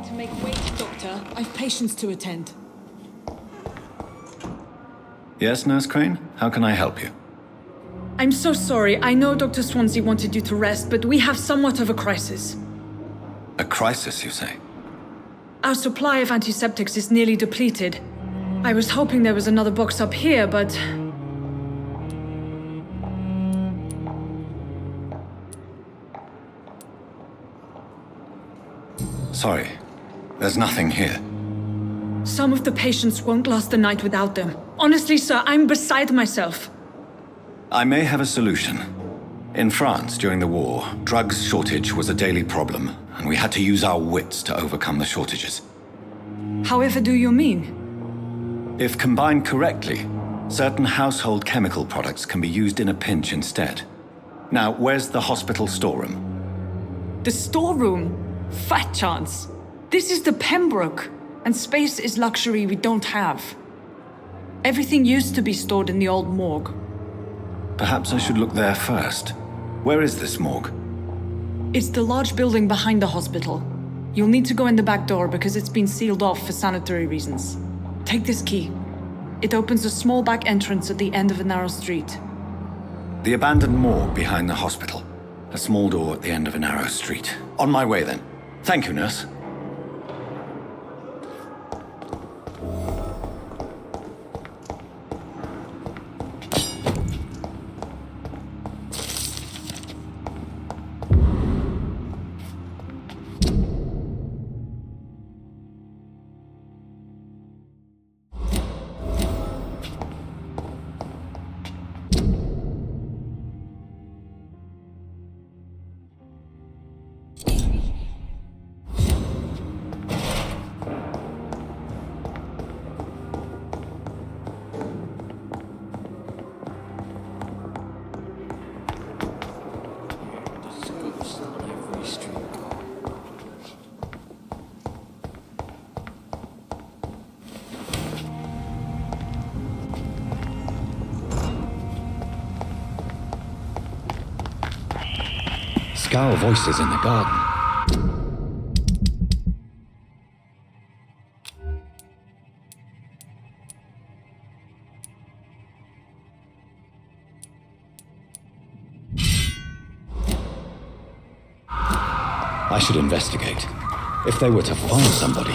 to make way, Doctor. I've patients to attend. Yes, Nurse Crane? How can I help you? I'm so sorry. I know Dr. Swansea wanted you to rest, but we have somewhat of a crisis. A crisis, you say? Our supply of antiseptics is nearly depleted. I was hoping there was another box up here, but... Sorry. There's nothing here. Some of the patients won't last the night without them. Honestly, sir, I'm beside myself. I may have a solution. In France, during the war, drugs shortage was a daily problem, and we had to use our wits to overcome the shortages. However do you mean? If combined correctly, certain household chemical products can be used in a pinch instead. Now, where's the hospital storeroom? The storeroom? Fat chance. This is the Pembroke, and space is luxury we don't have. Everything used to be stored in the old morgue. Perhaps I should look there first. Where is this morgue? It's the large building behind the hospital. You'll need to go in the back door because it's been sealed off for sanitary reasons. Take this key. It opens a small back entrance at the end of a narrow street. The abandoned morgue behind the hospital. A small door at the end of a narrow street. On my way then. Thank you, nurse. Scowl voices in the garden. I should investigate. If they were to find somebody...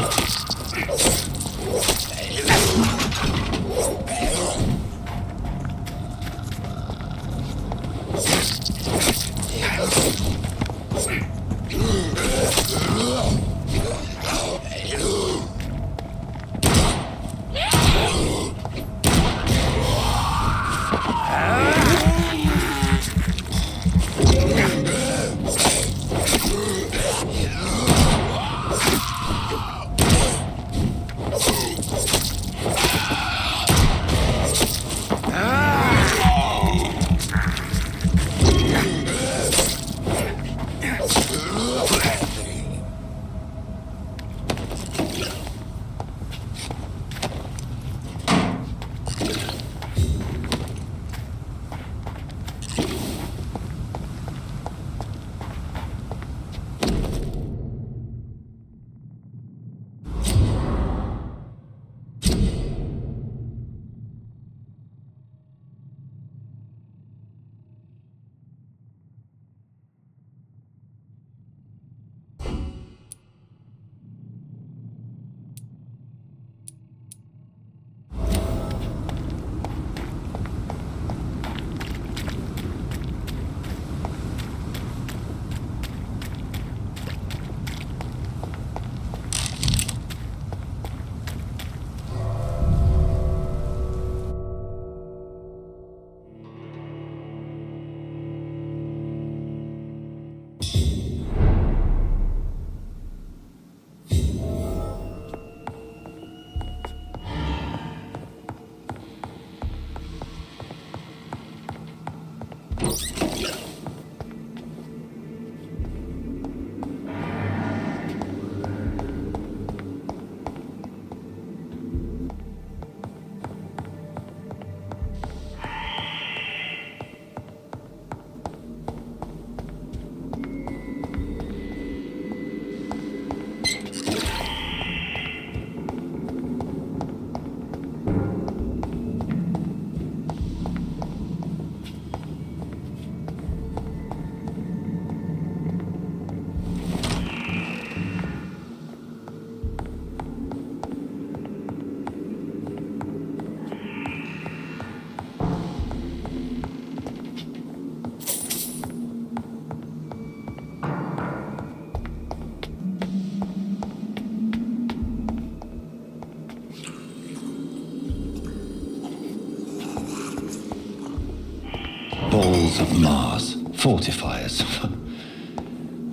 balls of Mars, fortifiers.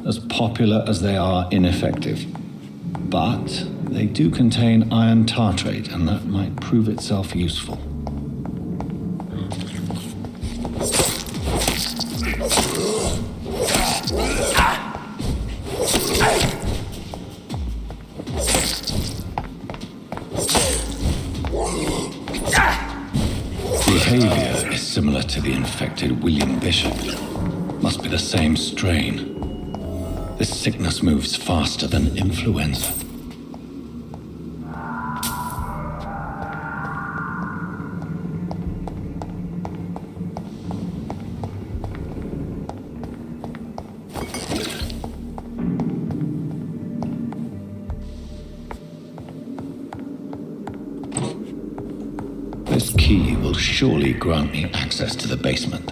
As popular as they are ineffective. But they do contain iron tartrate, and that might prove itself useful. Behavior is similar to the infected William Bishop. Must be the same strain. This sickness moves faster than influenza. This key will surely grant me access to the basement.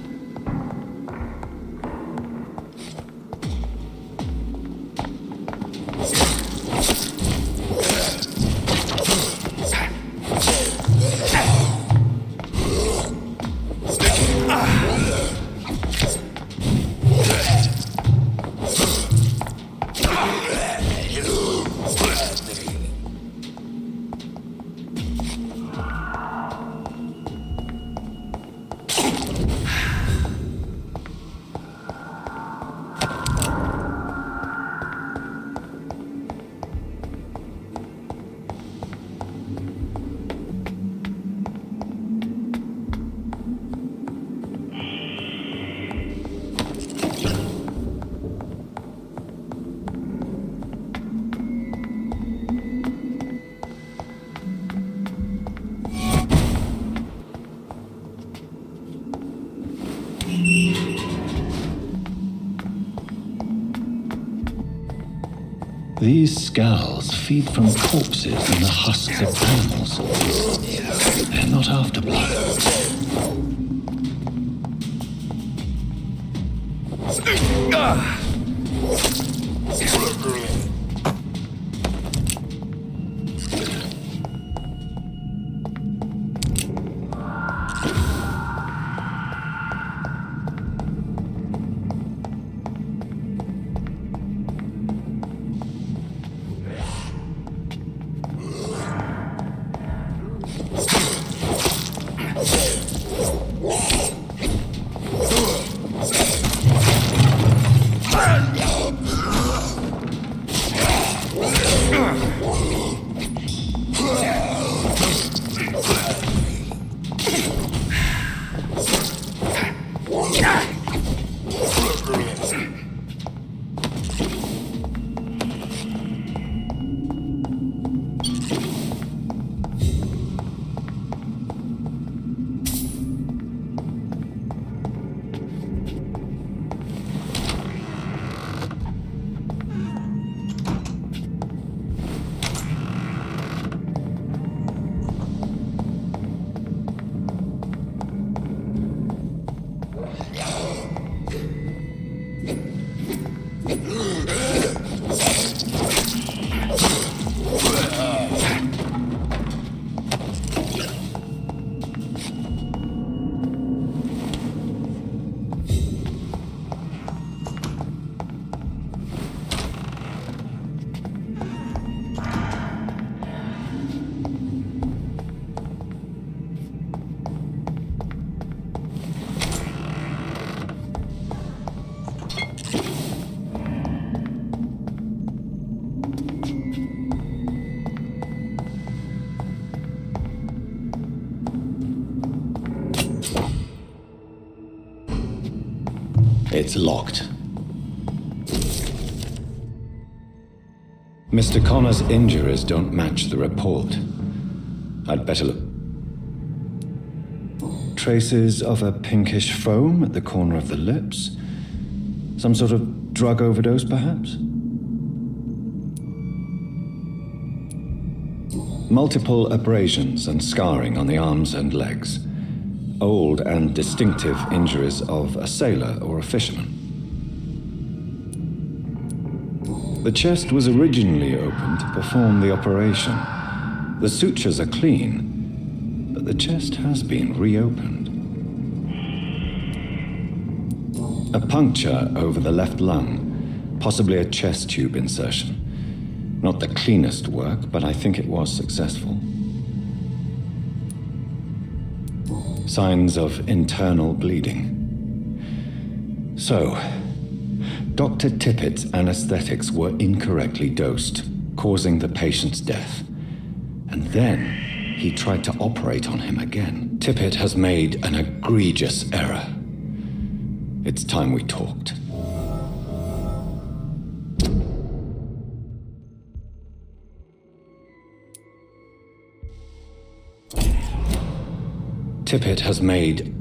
These scowls feed from corpses and the husks of animals. They're not after blood. It's locked. Mr. Connor's injuries don't match the report. I'd better look. Traces of a pinkish foam at the corner of the lips. Some sort of drug overdose, perhaps? Multiple abrasions and scarring on the arms and legs. Old and distinctive injuries of a sailor or a fisherman. The chest was originally opened to perform the operation. The sutures are clean, but the chest has been reopened. A puncture over the left lung, possibly a chest tube insertion. Not the cleanest work, but I think it was successful. Signs of internal bleeding. So, Dr. Tippett's anesthetics were incorrectly dosed, causing the patient's death. And then he tried to operate on him again. Tippett has made an egregious error. It's time we talked. Tippett has made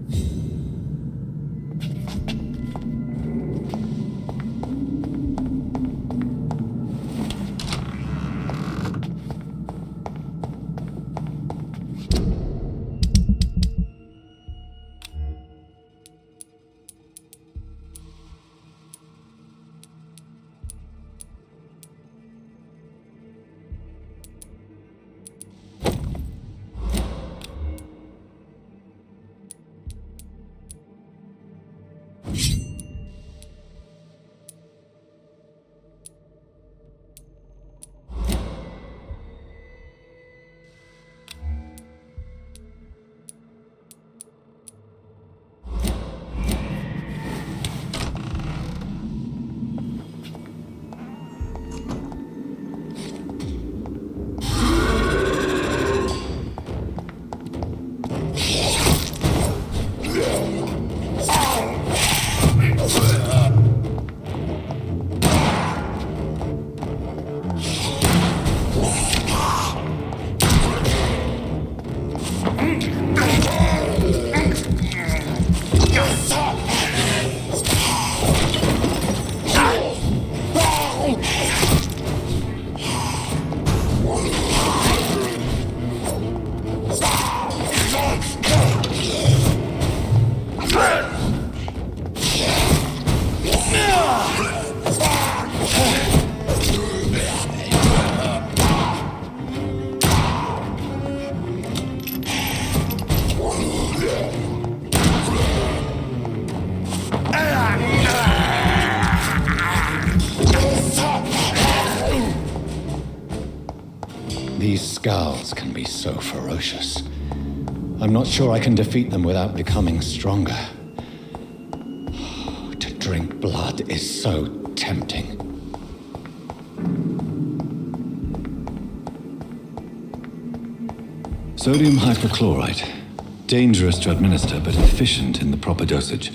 These scowls can be so ferocious. I'm not sure I can defeat them without becoming stronger. To drink blood is so tempting. Sodium hypochlorite. Dangerous to administer, but efficient in the proper dosage.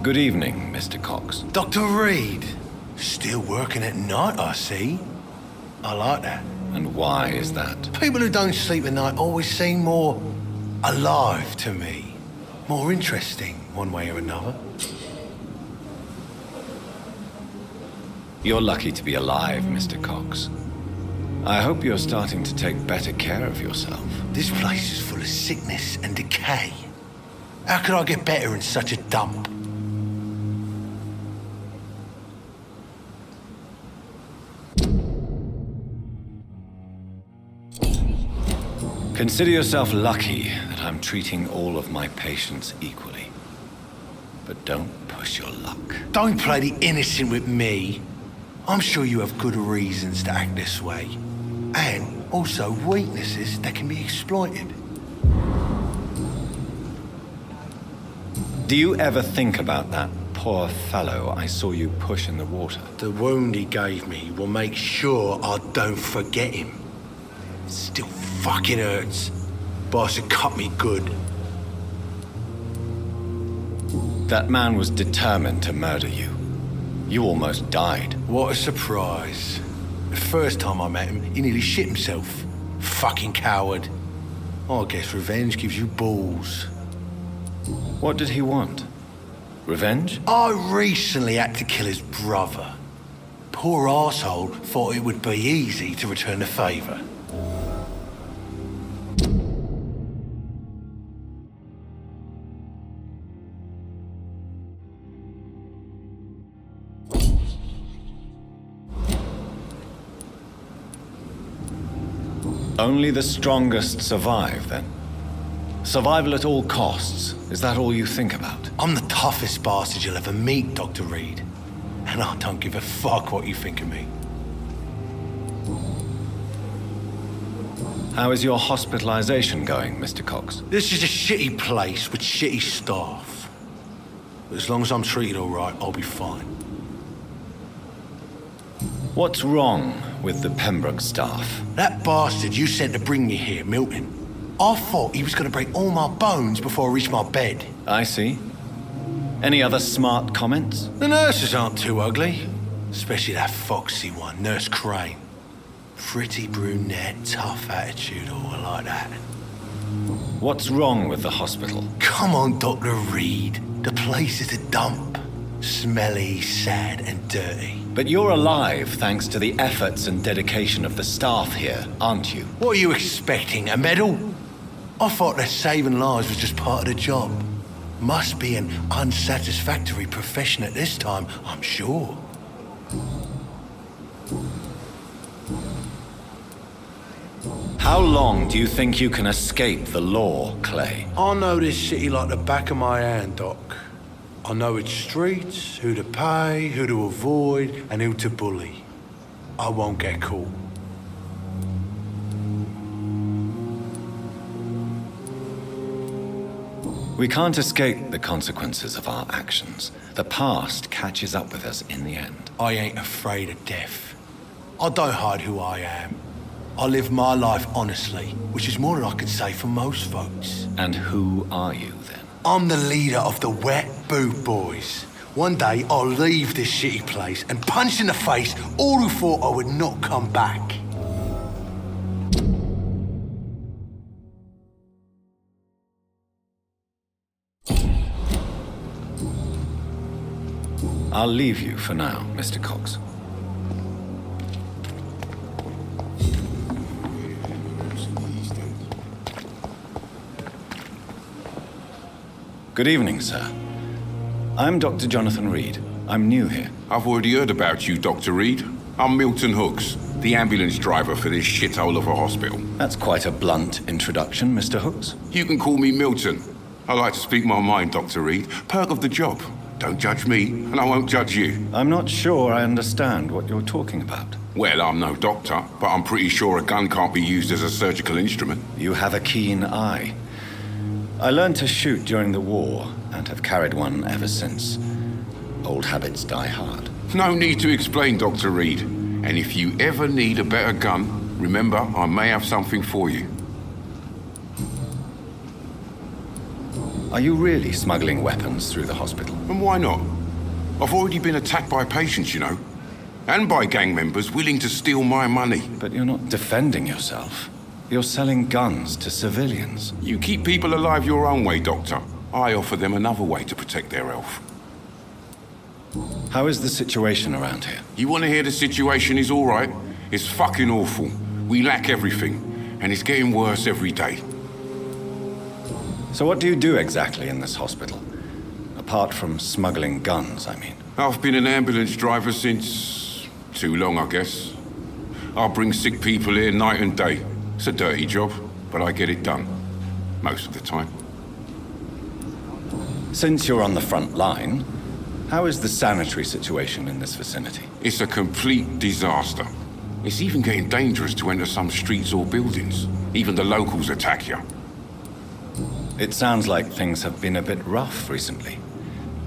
Good evening, Mr. Cox. Dr. Reed. Still working at night, I see. I like that. And why is that? People who don't sleep at night always seem more alive to me. More interesting, one way or another. You're lucky to be alive, Mr. Cox. I hope you're starting to take better care of yourself. This place is full of sickness and decay. How could I get better in such a dump? Consider yourself lucky that I'm treating all of my patients equally. But don't push your luck. Don't play the innocent with me. I'm sure you have good reasons to act this way. And also weaknesses that can be exploited. Do you ever think about that poor fellow I saw you push in the water? The wound he gave me will make sure I don't forget him. It still fucking hurts. Boss had cut me good. That man was determined to murder you. You almost died. What a surprise. The first time I met him, he nearly shit himself. Fucking coward. I guess revenge gives you balls. What did he want? Revenge? I recently had to kill his brother. Poor arsehole thought it would be easy to return the favour. Only the strongest survive, then? Survival at all costs. Is that all you think about? I'm the toughest bastard you'll ever meet, Dr. Reed. And I don't give a fuck what you think of me. How is your hospitalization going, Mr. Cox? This is a shitty place with shitty staff. But as long as I'm treated all right, I'll be fine. What's wrong with the Pembroke staff? That bastard you sent to bring me here, Milton, I thought he was going to break all my bones before I reached my bed. I see. Any other smart comments? The nurses aren't too ugly. Especially that foxy one, Nurse Crane. Pretty brunette, tough attitude, all like that. What's wrong with the hospital? Come on, Dr. Reed. The place is a dump. Smelly, sad, and dirty. But you're alive thanks to the efforts and dedication of the staff here, aren't you? What are you expecting, a medal? I thought that saving lives was just part of the job. Must be an unsatisfactory profession at this time, I'm sure. How long do you think you can escape the law, Clay? I know this city like the back of my hand, Doc. I know its streets, who to pay, who to avoid, and who to bully. I won't get caught. We can't escape the consequences of our actions. The past catches up with us in the end. I ain't afraid of death. I don't hide who I am. I live my life honestly, which is more than I could say for most folks. And who are you, then? I'm the leader of the Wet Boot Boys. One day, I'll leave this shitty place and punch in the face all who thought I would not come back. I'll leave you for now, Mr. Cox. Good evening, sir. I'm Dr. Jonathan Reed. I'm new here. I've already heard about you, Dr. Reed. I'm Milton Hooks, the ambulance driver for this shithole of a hospital. That's quite a blunt introduction, Mr. Hooks. You can call me Milton. I like to speak my mind, Dr. Reed. Perk of the job. Don't judge me, and I won't judge you. I'm not sure I understand what you're talking about. Well, I'm no doctor, but I'm pretty sure a gun can't be used as a surgical instrument. You have a keen eye. I learned to shoot during the war, and have carried one ever since. Old habits die hard. No need to explain, Dr. Reed. And if you ever need a better gun, remember, I may have something for you. Are you really smuggling weapons through the hospital? And why not? I've already been attacked by patients, you know. And by gang members willing to steal my money. But you're not defending yourself. You're selling guns to civilians. You keep people alive your own way, Doctor. I offer them another way to protect their health. How is the situation around here? You want to hear the situation is all right? It's fucking awful. We lack everything, and it's getting worse every day. So what do you do exactly in this hospital? Apart from smuggling guns, I mean. I've been an ambulance driver since... too long, I guess. I bring sick people here night and day. It's a dirty job, but I get it done. Most of the time. Since you're on the front line, how is the sanitary situation in this vicinity? It's a complete disaster. It's even getting dangerous to enter some streets or buildings. Even the locals attack you. It sounds like things have been a bit rough recently.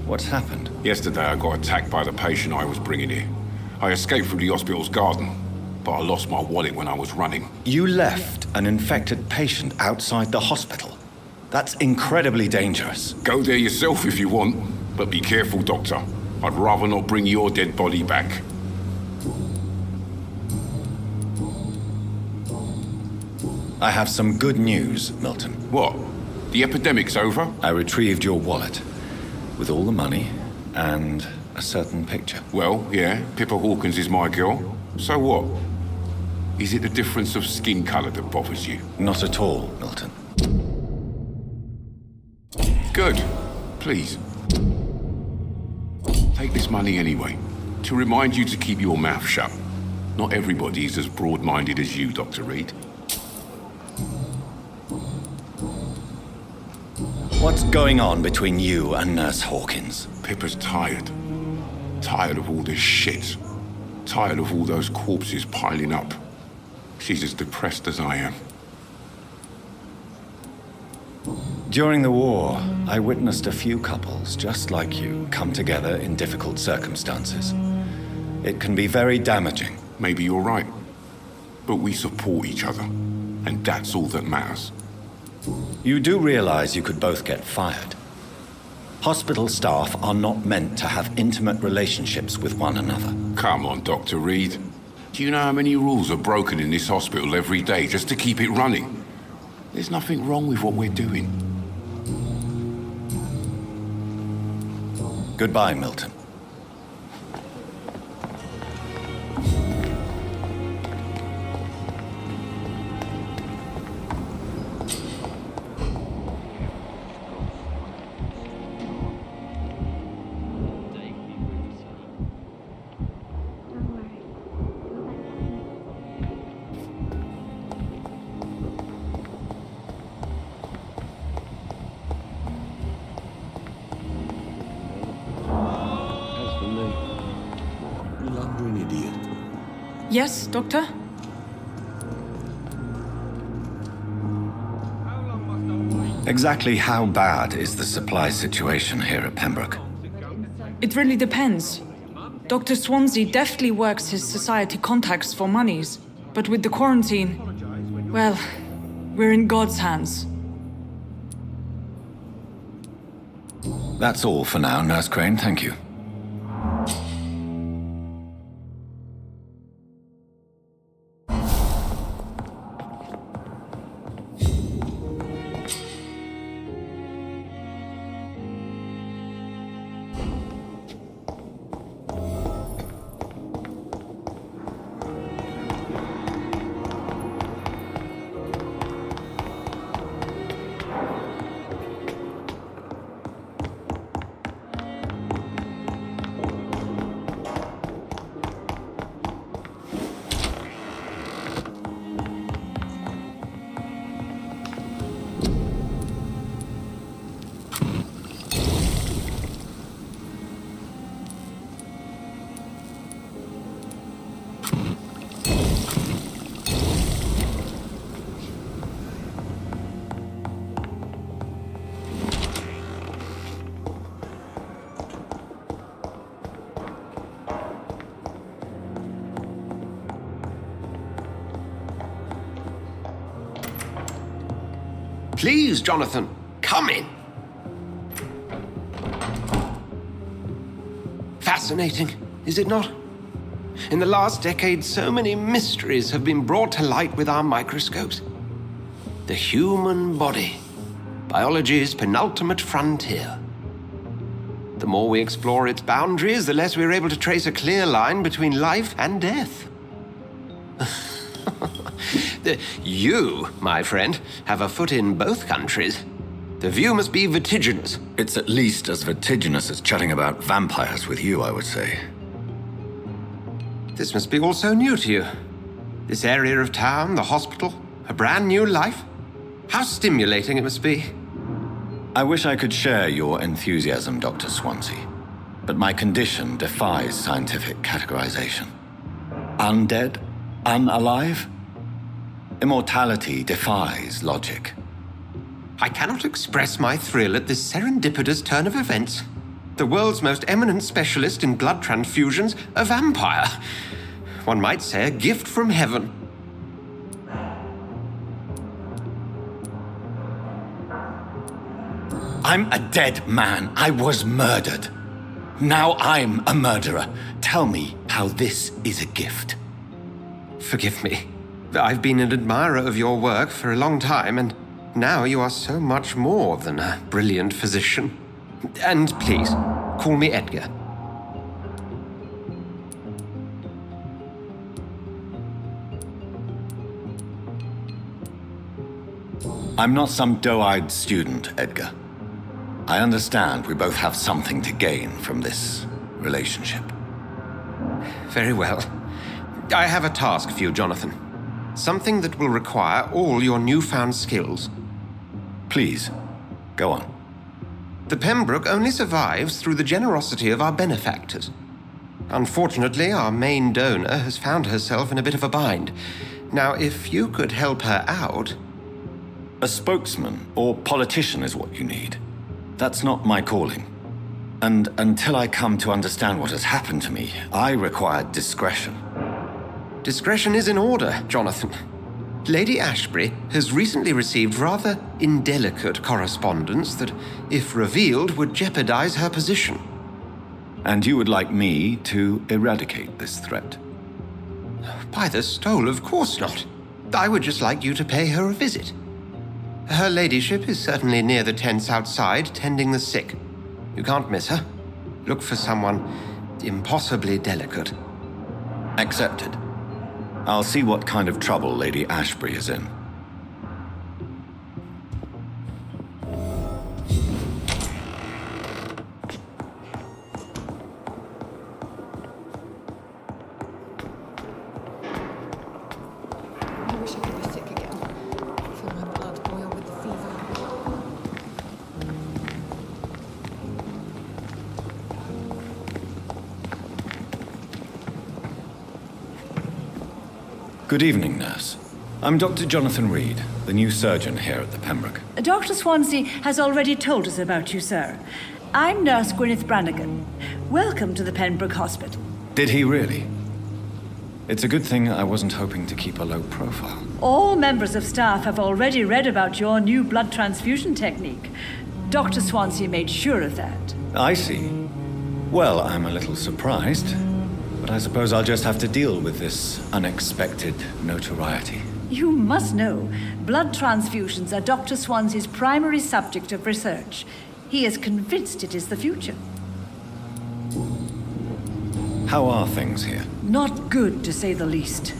What's happened? Yesterday I got attacked by the patient I was bringing here. I escaped from the hospital's garden, but I lost my wallet when I was running. You left an infected patient outside the hospital? That's incredibly dangerous. Go there yourself if you want, but be careful, Doctor. I'd rather not bring your dead body back. I have some good news, Milton. What? The epidemic's over? I retrieved your wallet, with all the money and a certain picture. Well, yeah, Pippa Hawkins is my girl. So what? Is it the difference of skin color that bothers you? Not at all, Milton. Good. Please. Take this money anyway, to remind you to keep your mouth shut. Not everybody is as broad-minded as you, Dr. Reed. What's going on between you and Nurse Hawkins? Pippa's tired. Tired of all this shit. Tired of all those corpses piling up. She's as depressed as I am. During the war, I witnessed a few couples just like you come together in difficult circumstances. It can be very damaging. Maybe you're right. But we support each other. And that's all that matters. You do realize you could both get fired. Hospital staff are not meant to have intimate relationships with one another. Come on, Dr. Reed. Do you know how many rules are broken in this hospital every day just to keep it running? There's nothing wrong with what we're doing. Goodbye, Milton. Yes, Doctor? Exactly how bad is the supply situation here at Pembroke? It really depends. Dr. Swansea deftly works his society contacts for monies, but with the quarantine, well, we're in God's hands. That's all for now, Nurse Crane, thank you. Please, Jonathan, come in. Fascinating, is it not? In the last decade, so many mysteries have been brought to light with our microscopes. The human body, biology's penultimate frontier. The more we explore its boundaries, the less we're able to trace a clear line between life and death. You, my friend, have a foot in both countries. The view must be vertiginous. It's at least as vertiginous as chatting about vampires with you, I would say. This must be all so new to you. This area of town, the hospital, a brand new life. How stimulating it must be. I wish I could share your enthusiasm, Dr. Swansea, but my condition defies scientific categorization. Undead? Unalive? Immortality defies logic. I cannot express my thrill at this serendipitous turn of events. The world's most eminent specialist in blood transfusions, a vampire. One might say a gift from heaven. I'm a dead man. I was murdered. Now I'm a murderer. Tell me how this is a gift. Forgive me. I've been an admirer of your work for a long time, and now you are so much more than a brilliant physician. And please, call me Edgar. I'm not some doe-eyed student, Edgar. I understand we both have something to gain from this relationship. Very well. I have a task for you, Jonathan. Something that will require all your newfound skills. Please, go on. The Pembroke only survives through the generosity of our benefactors. Unfortunately, our main donor has found herself in a bit of a bind. Now, if you could help her out... A spokesman or politician is what you need. That's not my calling. And until I come to understand what has happened to me, I require discretion. Discretion is in order, Jonathan. Lady Ashbury has recently received rather indelicate correspondence that, if revealed, would jeopardize her position. And you would like me to eradicate this threat? By the stole, of course not. I would just like you to pay her a visit. Her ladyship is certainly near the tents outside, tending the sick. You can't miss her. Look for someone impossibly delicate. Accepted. I'll see what kind of trouble Lady Ashbury is in. I wish I could be sick again. Feel my blood boil with the fever. Good evening, nurse. I'm Dr. Jonathan Reed, the new surgeon here at the Pembroke. Dr. Swansea has already told us about you, sir. I'm Nurse Gwyneth Brannigan. Welcome to the Pembroke Hospital. Did he really? It's a good thing I wasn't hoping to keep a low profile. All members of staff have already read about your new blood transfusion technique. Dr. Swansea made sure of that. I see. Well, I'm a little surprised, but I suppose I'll just have to deal with this unexpected notoriety. You must know, blood transfusions are Dr. Swansea's primary subject of research. He is convinced it is the future. How are things here? Not good, to say the least.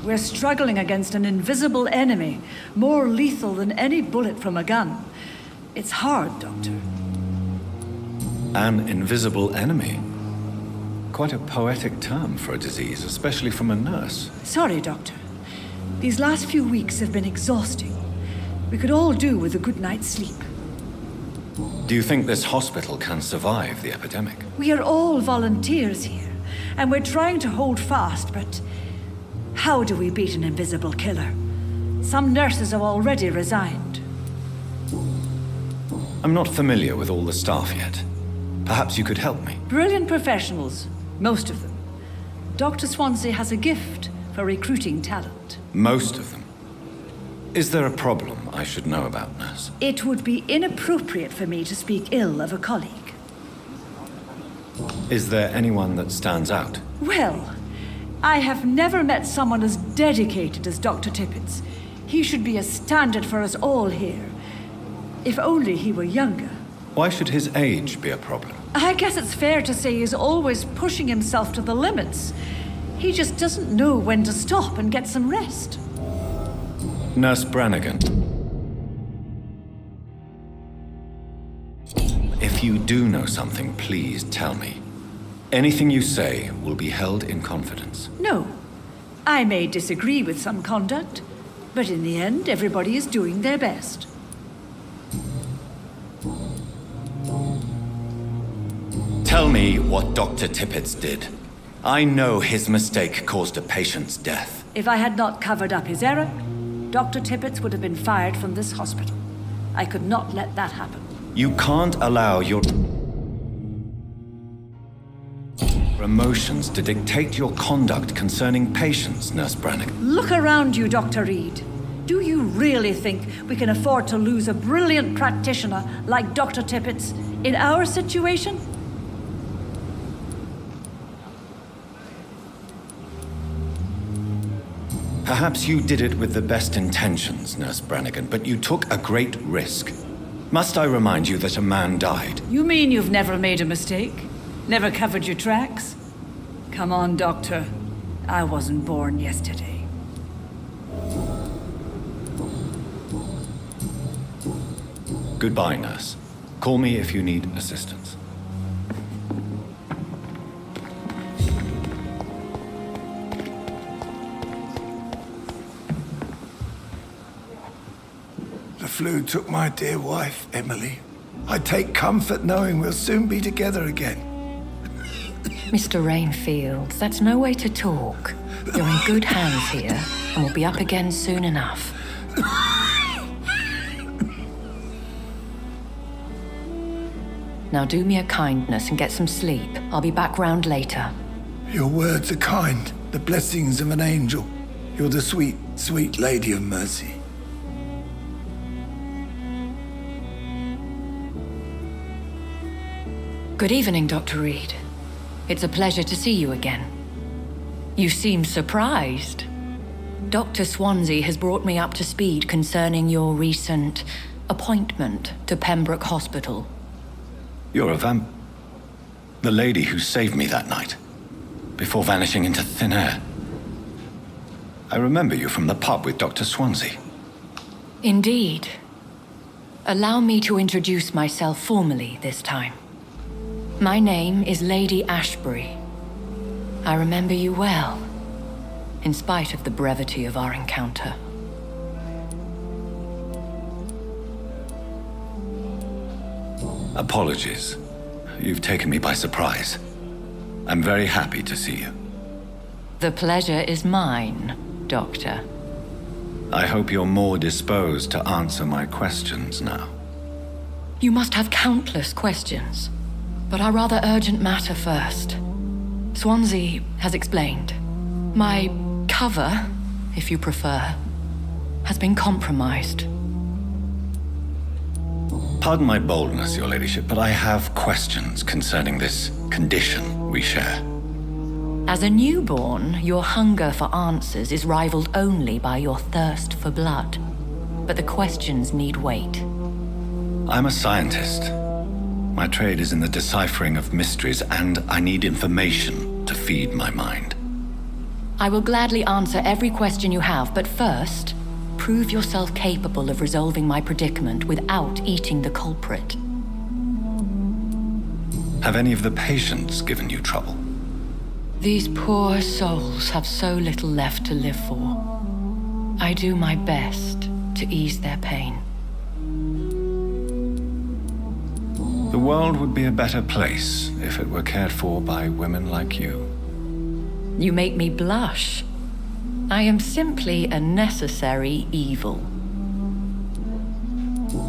We're struggling against an invisible enemy, more lethal than any bullet from a gun. It's hard, Doctor. An invisible enemy? Quite a poetic term for a disease, especially from a nurse. Sorry, Doctor. These last few weeks have been exhausting. We could all do with a good night's sleep. Do you think this hospital can survive the epidemic? We are all volunteers here, and we're trying to hold fast, but how do we beat an invisible killer? Some nurses have already resigned. I'm not familiar with all the staff yet. Perhaps you could help me. Brilliant professionals, most of them. Dr. Swansea has a gift for recruiting talent. Most of them. Is there a problem I should know about, nurse? It would be inappropriate for me to speak ill of a colleague. Is there anyone that stands out? Well, I have never met someone as dedicated as Dr. Tippett. He should be a standard for us all here. If only he were younger. Why should his age be a problem? I guess it's fair to say he's always pushing himself to the limits. He just doesn't know when to stop and get some rest. Nurse Brannigan. If you do know something, please tell me. Anything you say will be held in confidence. No. I may disagree with some conduct, but in the end, everybody is doing their best. Tell me what Dr. Tippett did. I know his mistake caused a patient's death. If I had not covered up his error, Dr. Tippett would have been fired from this hospital. I could not let that happen. You can't allow your emotions to dictate your conduct concerning patients, Nurse Brannigan. Look around you, Dr. Reed. Do you really think we can afford to lose a brilliant practitioner like Dr. Tippett in our situation? Perhaps you did it with the best intentions, Nurse Brannigan, but you took a great risk. Must I remind you that a man died? You mean you've never made a mistake? Never covered your tracks? Come on, Doctor. I wasn't born yesterday. Goodbye, nurse. Call me if you need assistance. The flu took my dear wife, Emily. I take comfort knowing we'll soon be together again. Mr. Rainfield, that's no way to talk. You're in good hands here, and we'll be up again soon enough. Now do me a kindness and get some sleep. I'll be back round later. Your words are kind, the blessings of an angel. You're the sweet, sweet Lady of Mercy. Good evening, Dr. Reed. It's a pleasure to see you again. You seem surprised. Dr. Swansea has brought me up to speed concerning your recent appointment to Pembroke Hospital. You're a the lady who saved me that night, before vanishing into thin air. I remember you from the pub with Dr. Swansea. Indeed. Allow me to introduce myself formally this time. My name is Lady Ashbury. I remember you well, in spite of the brevity of our encounter. Apologies. You've taken me by surprise. I'm very happy to see you. The pleasure is mine, Doctor. I hope you're more disposed to answer my questions now. You must have countless questions, but our rather urgent matter first. Swansea has explained. My cover, if you prefer, has been compromised. Pardon my boldness, Your Ladyship, but I have questions concerning this condition we share. As a newborn, your hunger for answers is rivaled only by your thirst for blood. But the questions need wait. I'm a scientist. My trade is in the deciphering of mysteries, and I need information to feed my mind. I will gladly answer every question you have, but first, prove yourself capable of resolving my predicament without eating the culprit. Have any of the patients given you trouble? These poor souls have so little left to live for. I do my best to ease their pain. The world would be a better place if it were cared for by women like you. You make me blush. I am simply a necessary evil.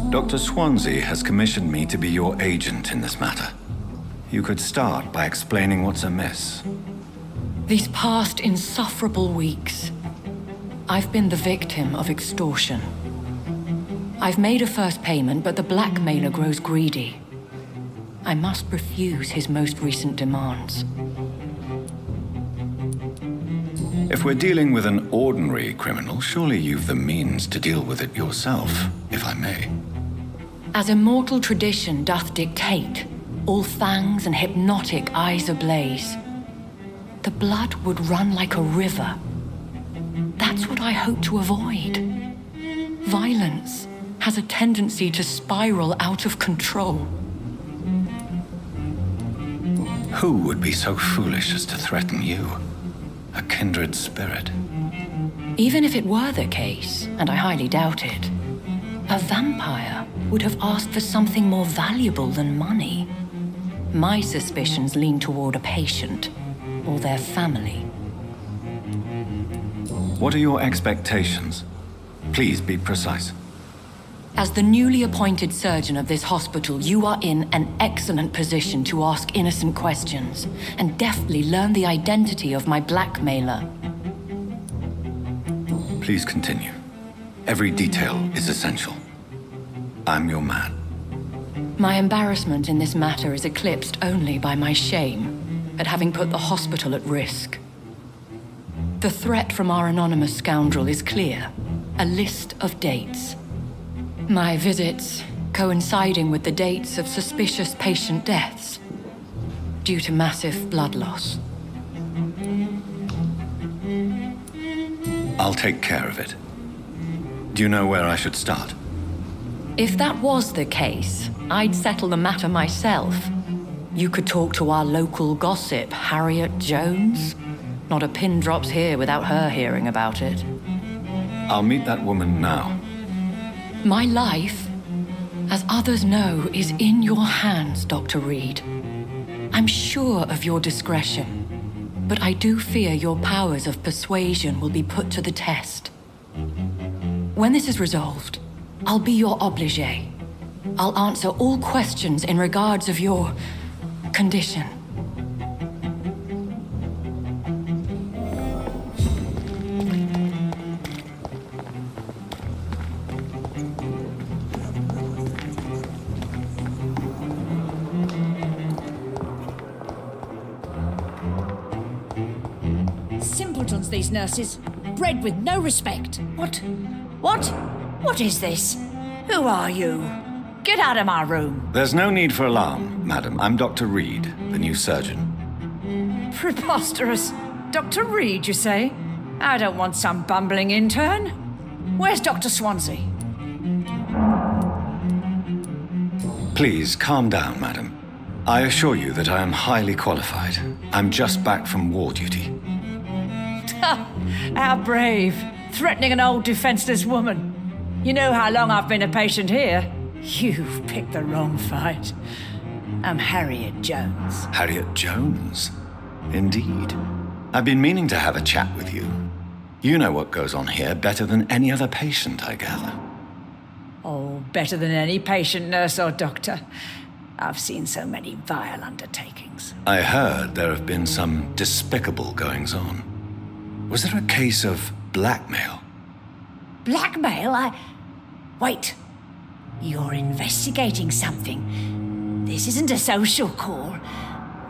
Dr. Swansea has commissioned me to be your agent in this matter. You could start by explaining what's amiss. These past insufferable weeks, I've been the victim of extortion. I've made a first payment, but the blackmailer grows greedy. I must refuse his most recent demands. If we're dealing with an ordinary criminal, surely you've the means to deal with it yourself, if I may. As immortal tradition doth dictate, all fangs and hypnotic eyes ablaze, the blood would run like a river. That's what I hope to avoid. Violence has a tendency to spiral out of control. Who would be so foolish as to threaten you? A kindred spirit. Even if it were the case, and I highly doubt it, a vampire would have asked for something more valuable than money. My suspicions lean toward a patient, or their family. What are your expectations? Please be precise. As the newly appointed surgeon of this hospital, you are in an excellent position to ask innocent questions and deftly learn the identity of my blackmailer. Please continue. Every detail is essential. I'm your man. My embarrassment in this matter is eclipsed only by my shame at having put the hospital at risk. The threat from our anonymous scoundrel is clear. A list of dates. My visits coinciding with the dates of suspicious patient deaths due to massive blood loss. I'll take care of it. Do you know where I should start? If that was the case, I'd settle the matter myself. You could talk to our local gossip, Harriet Jones. Not a pin drops here without her hearing about it. I'll meet that woman now. My life, as others know, is in your hands, Dr. Reed. I'm sure of your discretion, but I do fear your powers of persuasion will be put to the test. When this is resolved, I'll be your obligé. I'll answer all questions in regards of your condition. Simpletons, these nurses. Bred with no respect. What? What is this? Who are you? Get out of my room. There's no need for alarm, madam. I'm Dr. Reed, the new surgeon. Preposterous. Dr. Reed, you say? I don't want some bumbling intern. Where's Dr. Swansea? Please, calm down, madam. I assure you that I am highly qualified. I'm just back from war duty. How brave. Threatening an old defenseless woman. You know how long I've been a patient here? You've picked the wrong fight. I'm Harriet Jones. Harriet Jones? Indeed. I've been meaning to have a chat with you. You know what goes on here better than any other patient, I gather. Oh, better than any patient, nurse or doctor. I've seen so many vile undertakings. I heard there have been some despicable goings-on. Was there a case of blackmail? Blackmail? Wait. You're investigating something. This isn't a social call.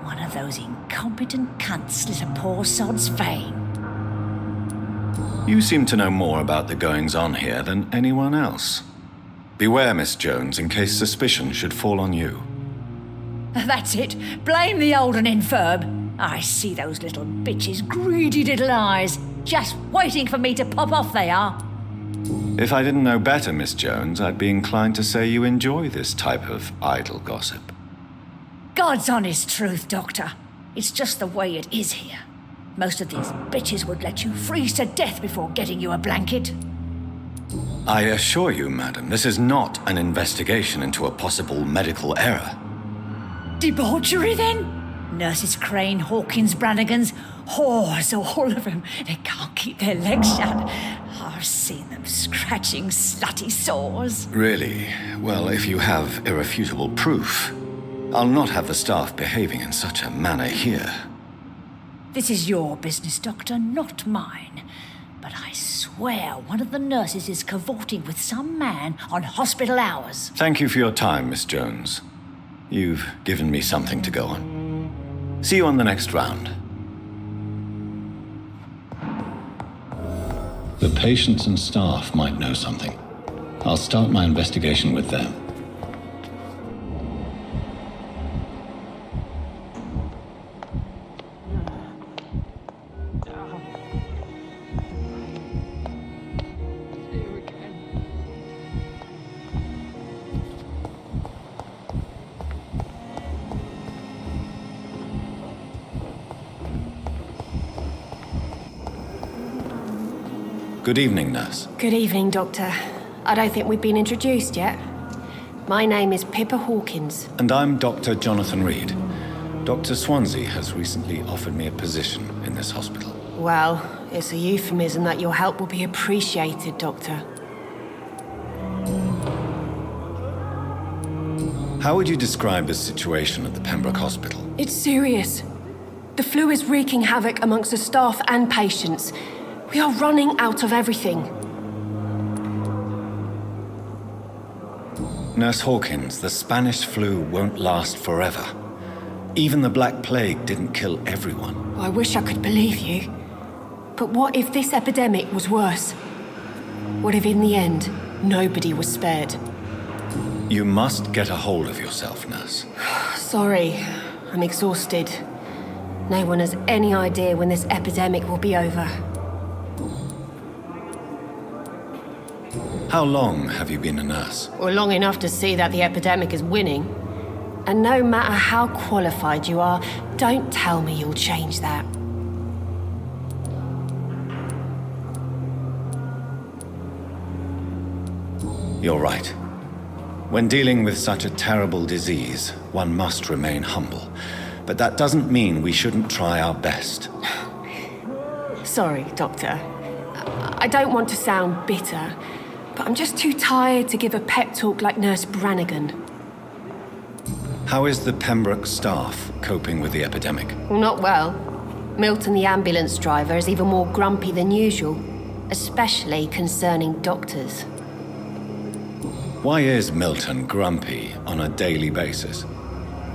One of those incompetent cunts slit a poor sod's vein. You seem to know more about the goings-on here than anyone else. Beware, Miss Jones, in case suspicion should fall on you. That's it. Blame the old and infirm. I see those little bitches' greedy little eyes. Just waiting for me to pop off, they are. If I didn't know better, Miss Jones, I'd be inclined to say you enjoy this type of idle gossip. God's honest truth, Doctor. It's just the way it is here. Most of these bitches would let you freeze to death before getting you a blanket. I assure you, madam, this is not an investigation into a possible medical error. Debauchery, then? Nurses Crane, Hawkins, Brannigans, whores, all of them. They can't keep their legs shut. I've seen them scratching slutty sores. Really? Well, if you have irrefutable proof, I'll not have the staff behaving in such a manner here. This is your business, Doctor, not mine. But I swear one of the nurses is cavorting with some man on hospital hours. Thank you for your time, Miss Jones. You've given me something to go on. See you on the next round. The patients and staff might know something. I'll start my investigation with them. Good evening, nurse. Good evening, Doctor. I don't think we've been introduced yet. My name is Pippa Hawkins. And I'm Dr. Jonathan Reed. Dr. Swansea has recently offered me a position in this hospital. Well, it's a euphemism that your help will be appreciated, Doctor. How would you describe the situation at the Pembroke Hospital? It's serious. The flu is wreaking havoc amongst the staff and patients. We are running out of everything. Nurse Hawkins, the Spanish flu won't last forever. Even the Black Plague didn't kill everyone. I wish I could believe you. But what if this epidemic was worse? What if in the end, nobody was spared? You must get a hold of yourself, nurse. Sorry, I'm exhausted. No one has any idea when this epidemic will be over. How long have you been a nurse? Well, long enough to see that the epidemic is winning. And no matter how qualified you are, don't tell me you'll change that. You're right. When dealing with such a terrible disease, one must remain humble. But that doesn't mean we shouldn't try our best. Sorry, Doctor. I don't want to sound bitter, but I'm just too tired to give a pep talk like Nurse Brannigan. How is the Pembroke staff coping with the epidemic? Well, not well. Milton, the ambulance driver, is even more grumpy than usual, especially concerning doctors. Why is Milton grumpy on a daily basis?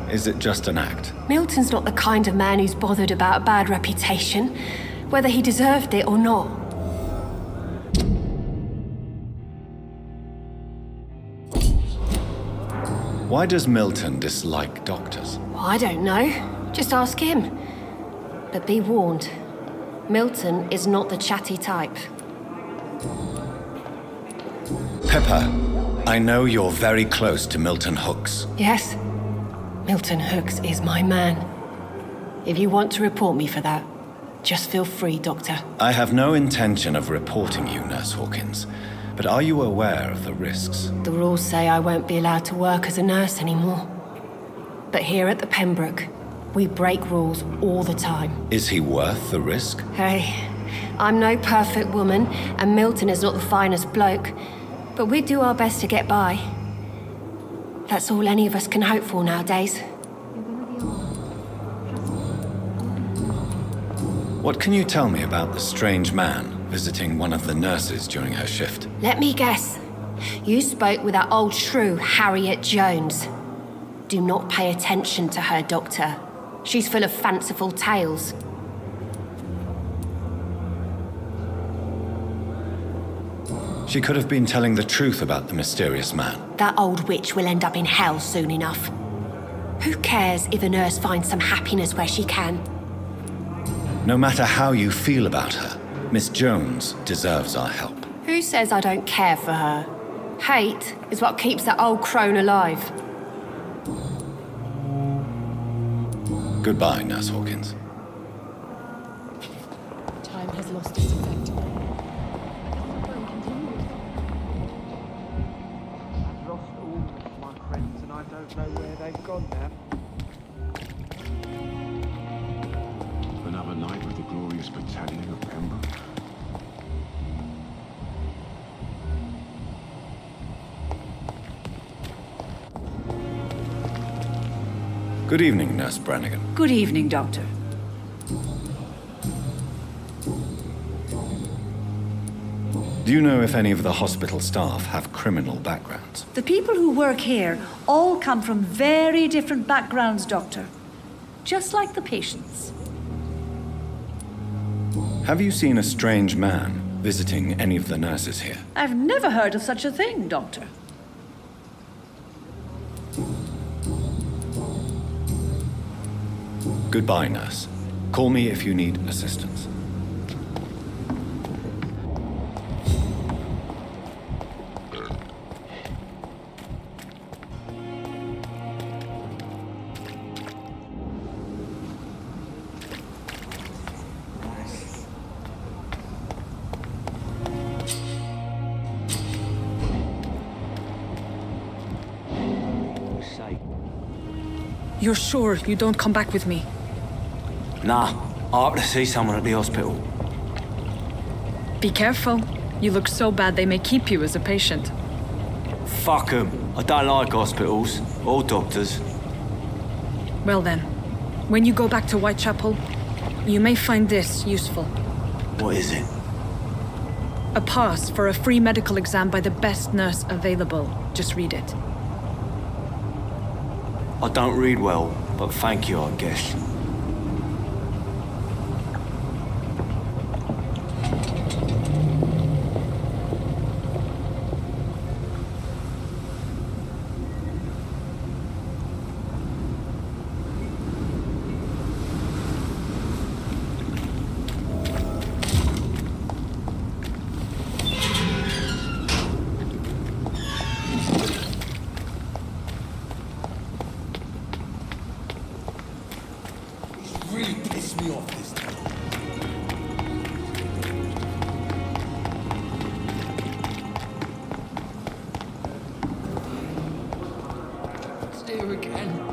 Is it just an act? Milton's not the kind of man who's bothered about a bad reputation, whether he deserved it or not. Why does Milton dislike doctors? Well, I don't know. Just ask him. But be warned, Milton is not the chatty type. Pepper, I know you're very close to Milton Hooks. Yes, Milton Hooks is my man. If you want to report me for that, just feel free, Doctor. I have no intention of reporting you, Nurse Hawkins. But are you aware of the risks? The rules say I won't be allowed to work as a nurse anymore. But here at the Pembroke, we break rules all the time. Is he worth the risk? Hey, I'm no perfect woman, and Milton is not the finest bloke. But we do our best to get by. That's all any of us can hope for nowadays. What can you tell me about the strange man visiting one of the nurses during her shift? Let me guess. You spoke with that old shrew, Harriet Jones. Do not pay attention to her, Doctor. She's full of fanciful tales. She could have been telling the truth about the mysterious man. That old witch will end up in hell soon enough. Who cares if a nurse finds some happiness where she can? No matter how you feel about her, Miss Jones deserves our help. Who says I don't care for her? Hate is what keeps that old crone alive. Goodbye, Nurse Hawkins. Time has lost its effect. I've lost all of my friends and I don't know where they've gone now. Another night with the glorious battalion of Pembroke. Good evening, Nurse Brannigan. Good evening, Doctor. Do you know if any of the hospital staff have criminal backgrounds? The people who work here all come from very different backgrounds, Doctor. Just like the patients. Have you seen a strange man visiting any of the nurses here? I've never heard of such a thing, Doctor. Goodbye, nurse. Call me if you need assistance. You're sure you don't come back with me? Nah, I have to see someone at the hospital. Be careful. You look so bad they may keep you as a patient. Fuck 'em. I don't like hospitals or doctors. Well then, when you go back to Whitechapel, you may find this useful. What is it? A pass for a free medical exam by the best nurse available. Just read it. I don't read well, but thank you, I guess. Really pissed me off this time. It's here again.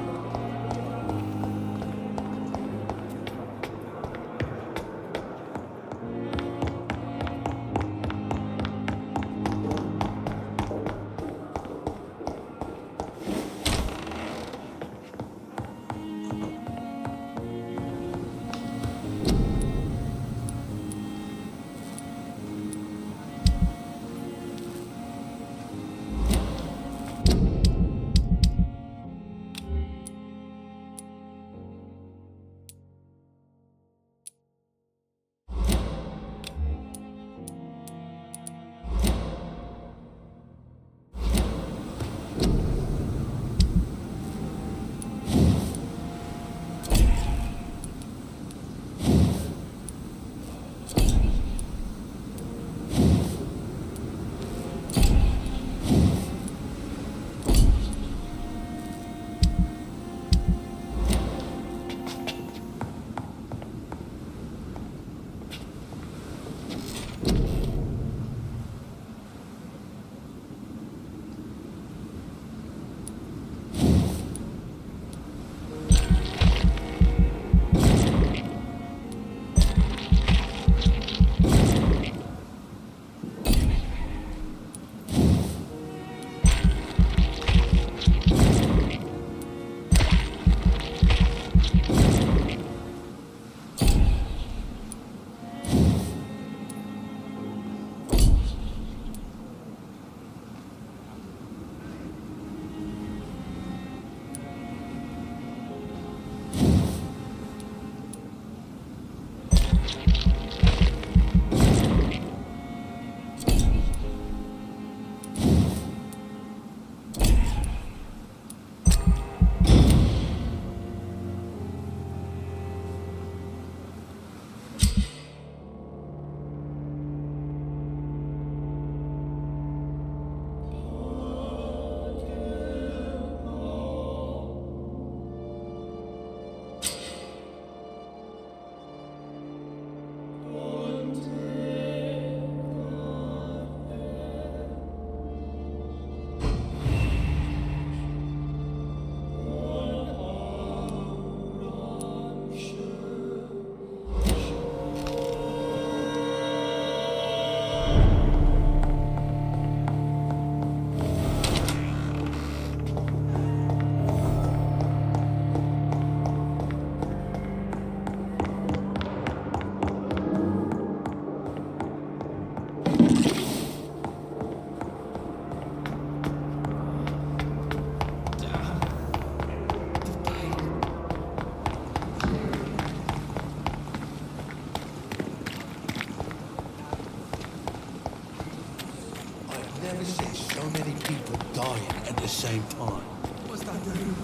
is there so many people dying at the same time? What's that doing?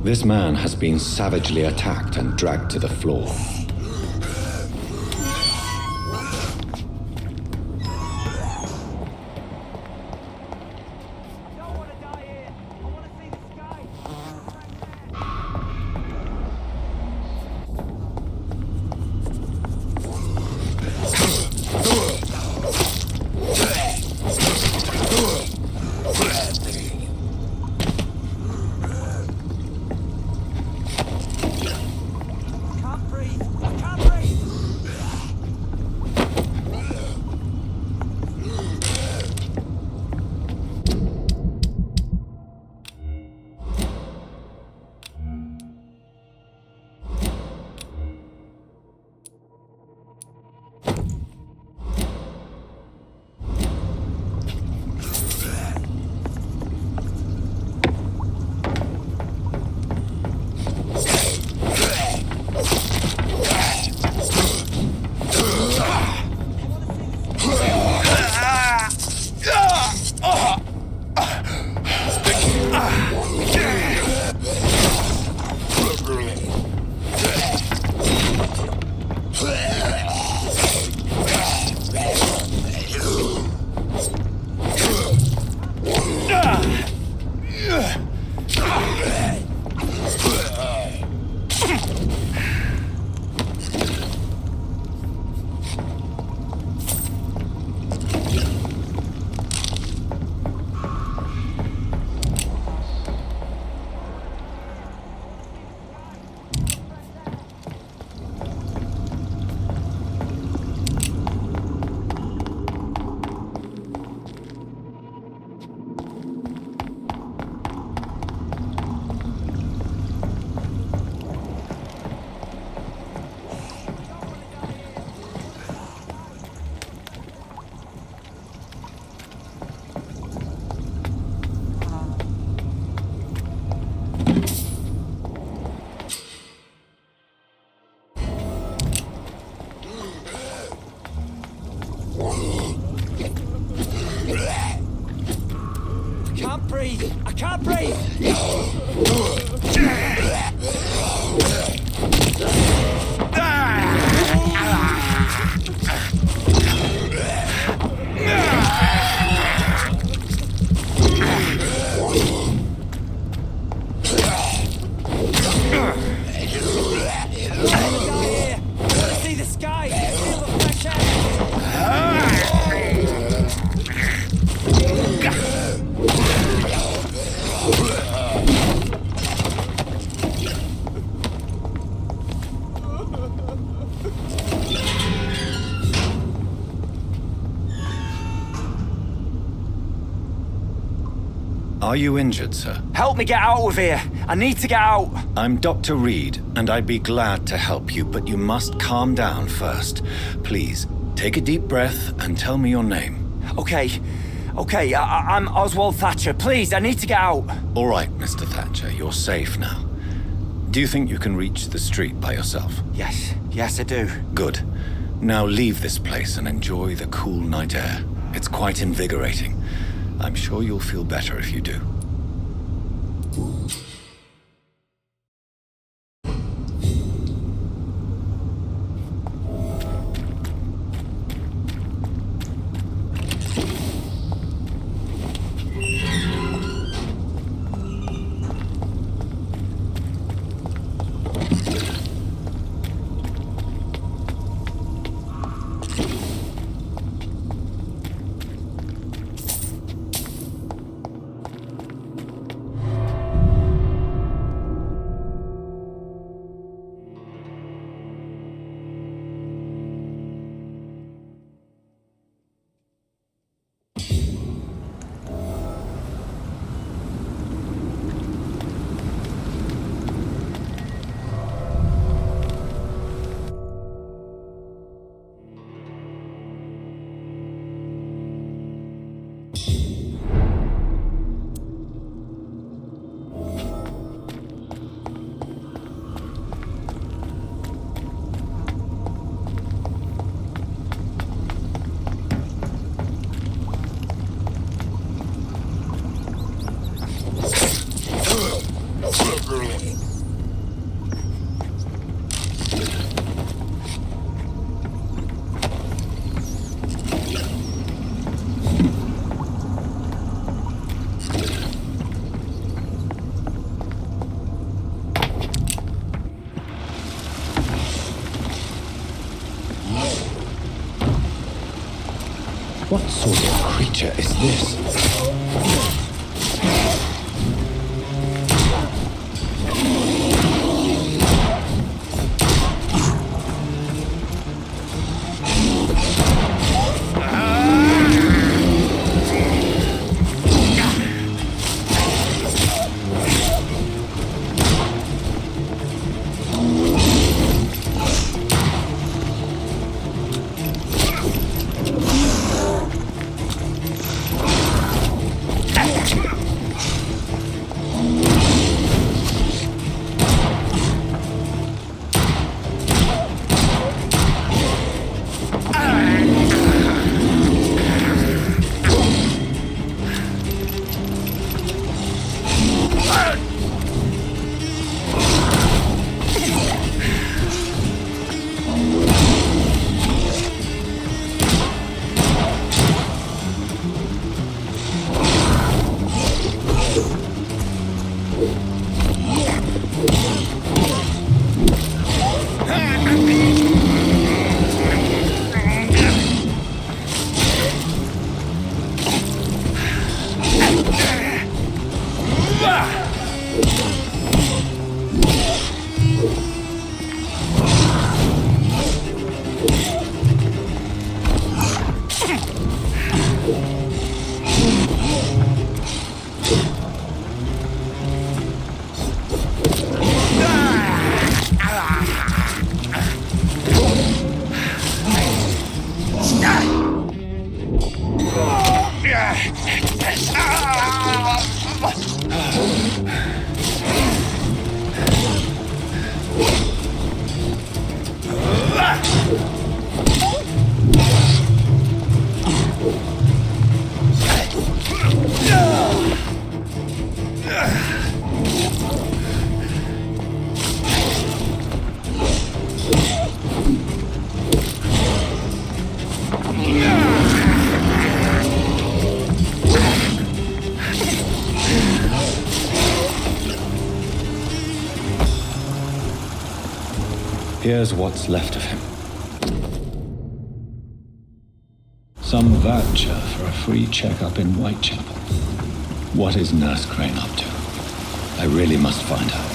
This man has been savagely attacked and dragged to the floor. I can't breathe! See the sky! Feel the fresh air! Are you injured, sir? Help me get out of here. I need to get out. I'm Dr. Reed, and I'd be glad to help you, but you must calm down first. Please, take a deep breath and tell me your name. Okay, I'm Oswald Thatcher. Please, I need to get out. All right, Mr. Thatcher, you're safe now. Do you think you can reach the street by yourself? Yes, I do. Good. Now leave this place and enjoy the cool night air. It's quite invigorating. I'm sure you'll feel better if you do. What sort of creature is this? Here's what's left of him. Some voucher for a free checkup in Whitechapel. What is Nurse Crane up to? I really must find her.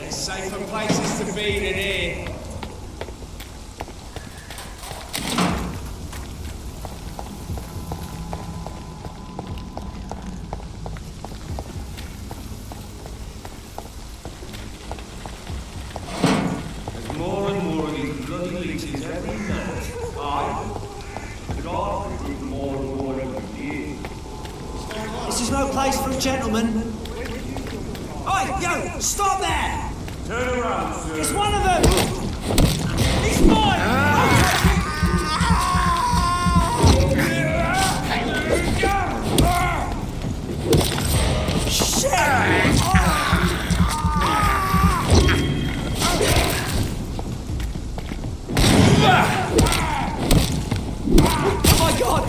Safer places to be than here. There's more and more of these bloody leeches every night. God, the more and more every year. This is no place for a gentleman. Oi, yo, stop there! Turn around, sir. It's one of them! He's mine! Oh my God!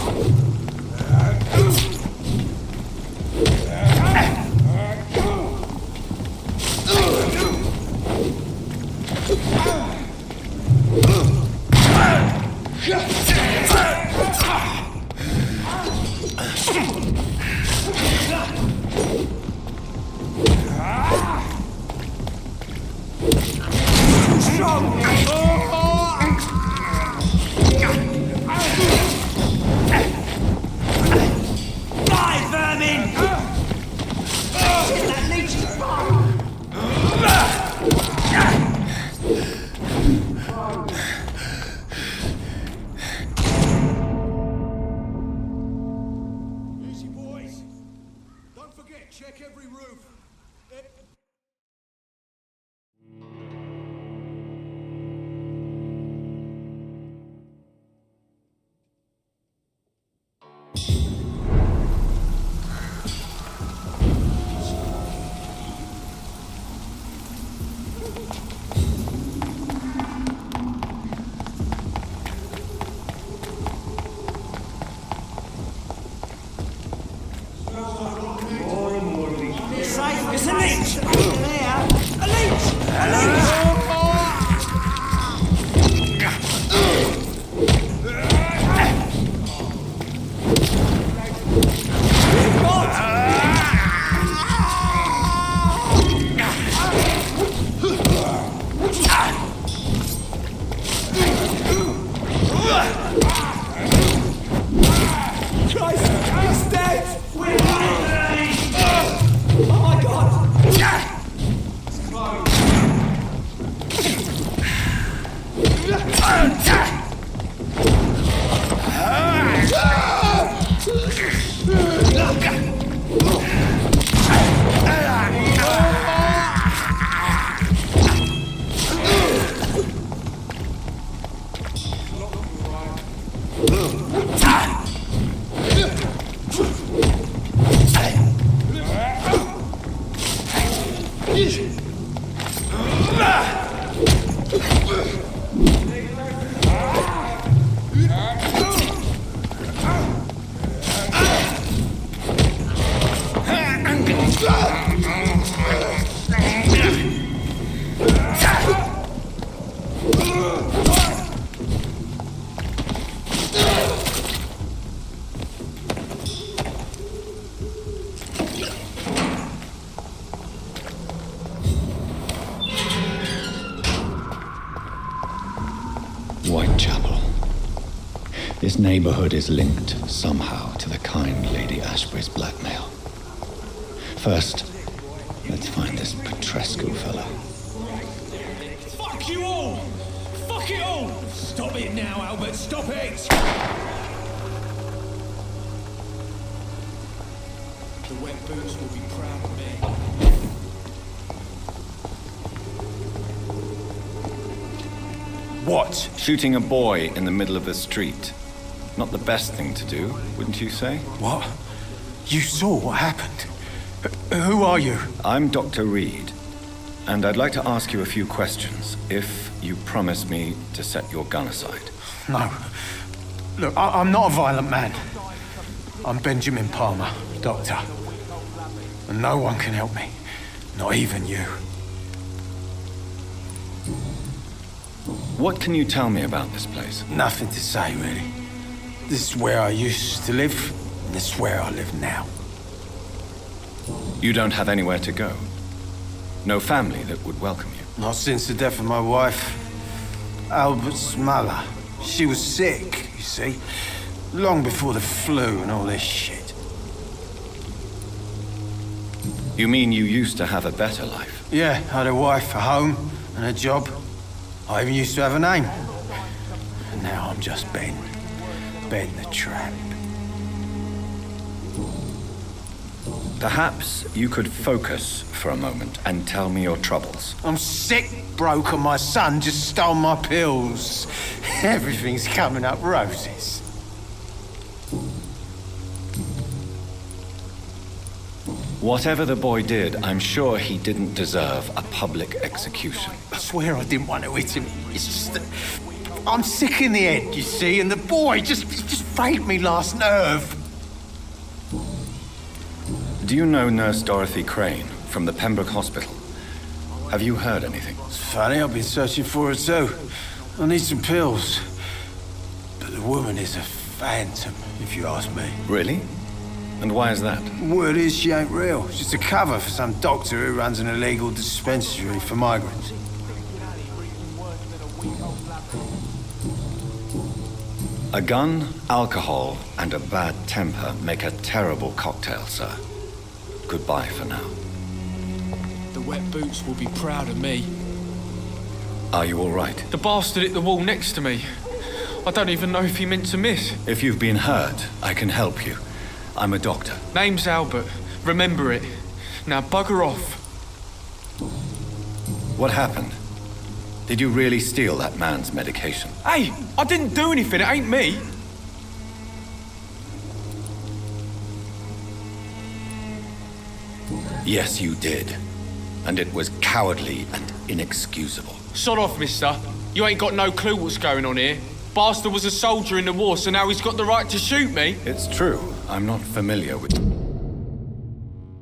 Check every roof. It's a leech! There! A leech! A leech! Christ! He's dead! Oh my God! Whitechapel. This neighborhood is linked somehow to the kind Lady Ashbury's blackmail. First, let's find this Petrescu fella. Fuck you all! Fuck it all! Stop it now, Albert, stop it! The wet boots will be proud of me. What? Shooting a boy in the middle of the street. Not the best thing to do, wouldn't you say? What? You saw what happened? Who are you? I'm Dr. Reed, and I'd like to ask you a few questions, if you promise me to set your gun aside. No. Look, I'm not a violent man. I'm Benjamin Palmer, doctor. And no one can help me. Not even you. What can you tell me about this place? Nothing to say, really. This is where I used to live, and this is where I live now. You don't have anywhere to go? No family that would welcome you? Not since the death of my wife, Albert's mother. She was sick, you see. Long before the flu and all this shit. You mean you used to have a better life? Yeah, I had a wife, a home, and a job. I even used to have a name. And now I'm just Ben. Ben the Tramp. Perhaps you could focus for a moment and tell me your troubles. I'm sick, broke, and my son just stole my pills. Everything's coming up roses. Whatever the boy did, I'm sure he didn't deserve a public execution. I swear I didn't want to hit him. It's just that I'm sick in the head, you see, and the boy just frayed me last nerve. Do you know Nurse Dorothy Crane from the Pembroke Hospital? Have you heard anything? It's funny, I've been searching for her too. I need some pills. But the woman is a phantom, if you ask me. Really? And why is that? Word is she ain't real. She's a cover for some doctor who runs an illegal dispensary for migrants. A gun, alcohol, and a bad temper make a terrible cocktail, sir. Goodbye for now. The wet boots will be proud of me. Are you all right? The bastard hit the wall next to me. I don't even know if he meant to miss. If you've been hurt, I can help you. I'm a doctor. Name's Albert. Remember it. Now bugger off. What happened? Did you really steal that man's medication? Hey, I didn't do anything. It ain't me. Yes, you did. And it was cowardly and inexcusable. Sod off, mister. You ain't got no clue what's going on here. Bastard was a soldier in the war, so now he's got the right to shoot me. It's true. I'm not familiar with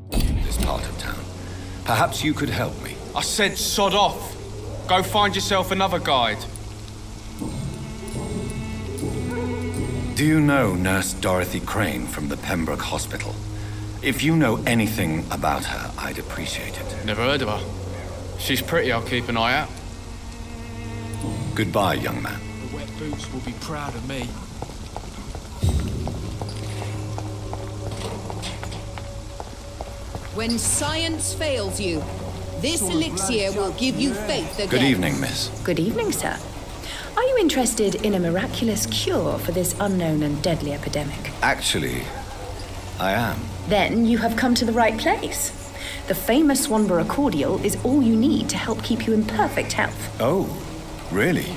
this part of town. Perhaps you could help me. I said sod off. Go find yourself another guide. Do you know Nurse Dorothy Crane from the Pembroke Hospital? If you know anything about her, I'd appreciate it. Never heard of her. She's pretty, I'll keep an eye out. Goodbye, young man. The wet boots will be proud of me. When science fails you, this elixir will give you faith again. Good evening, miss. Good evening, sir. Are you interested in a miraculous cure for this unknown and deadly epidemic? Actually, I am. Then you have come to the right place. The famous Swanborough cordial is all you need to help keep you in perfect health. Oh, really?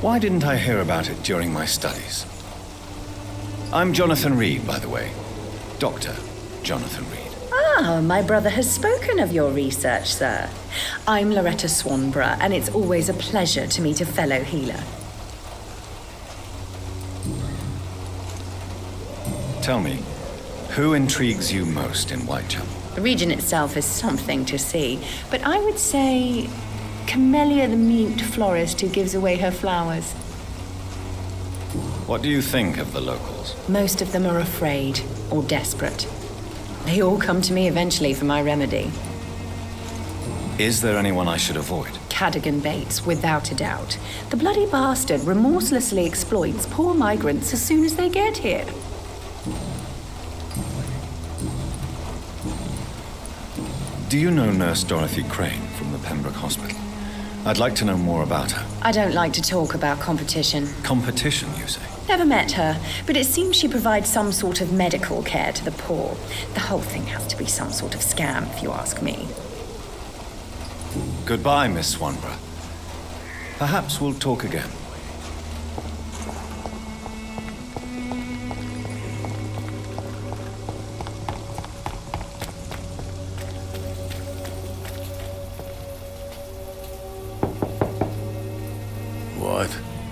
Why didn't I hear about it during my studies? I'm Jonathan Reed, by the way. Dr. Jonathan Reed. Ah, my brother has spoken of your research, sir. I'm Loretta Swanborough, and it's always a pleasure to meet a fellow healer. Tell me, who intrigues you most in Whitechapel? The region itself is something to see, but I would say Camellia the mute florist who gives away her flowers. What do you think of the locals? Most of them are afraid or desperate. They all come to me eventually for my remedy. Is there anyone I should avoid? Cadogan Bates, without a doubt. The bloody bastard remorselessly exploits poor migrants as soon as they get here. Do you know Nurse Dorothy Crane from the Pembroke Hospital? I'd like to know more about her. I don't like to talk about competition. Competition, you say? Never met her, but it seems she provides some sort of medical care to the poor. The whole thing has to be some sort of scam, if you ask me. Goodbye, Miss Swanborough. Perhaps we'll talk again.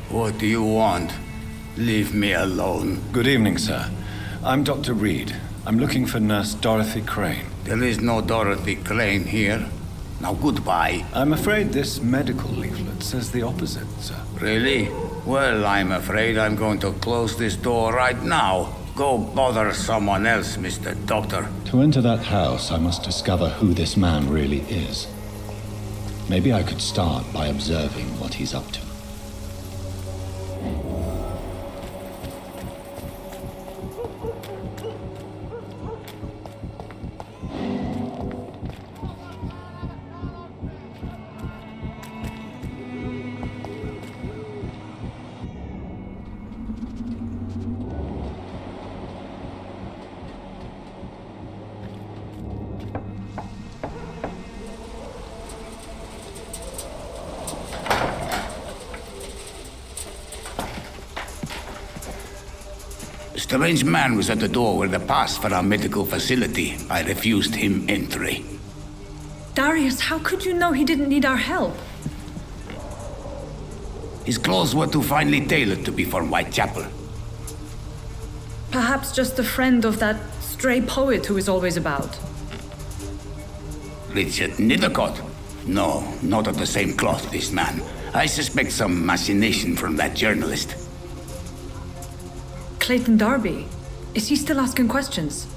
What do you want? Leave me alone. Good evening, sir. I'm Dr. Reed. I'm looking for Nurse Dorothy Crane. There is no Dorothy Crane here. Now, goodbye. I'm afraid this medical leaflet says the opposite, sir. Really? Well, I'm afraid I'm going to close this door right now. Go bother someone else, Mr. Doctor. To enter that house, I must discover who this man really is. Maybe I could start by observing what he's up to. A strange man was at the door with a pass for our medical facility. I refused him entry. Darius, how could you know he didn't need our help? His clothes were too finely tailored to be from Whitechapel. Perhaps just a friend of that stray poet who is always about. Richard Nithercott? No, not of the same cloth, this man. I suspect some machination from that journalist. Clayton Darby. Is he still asking questions?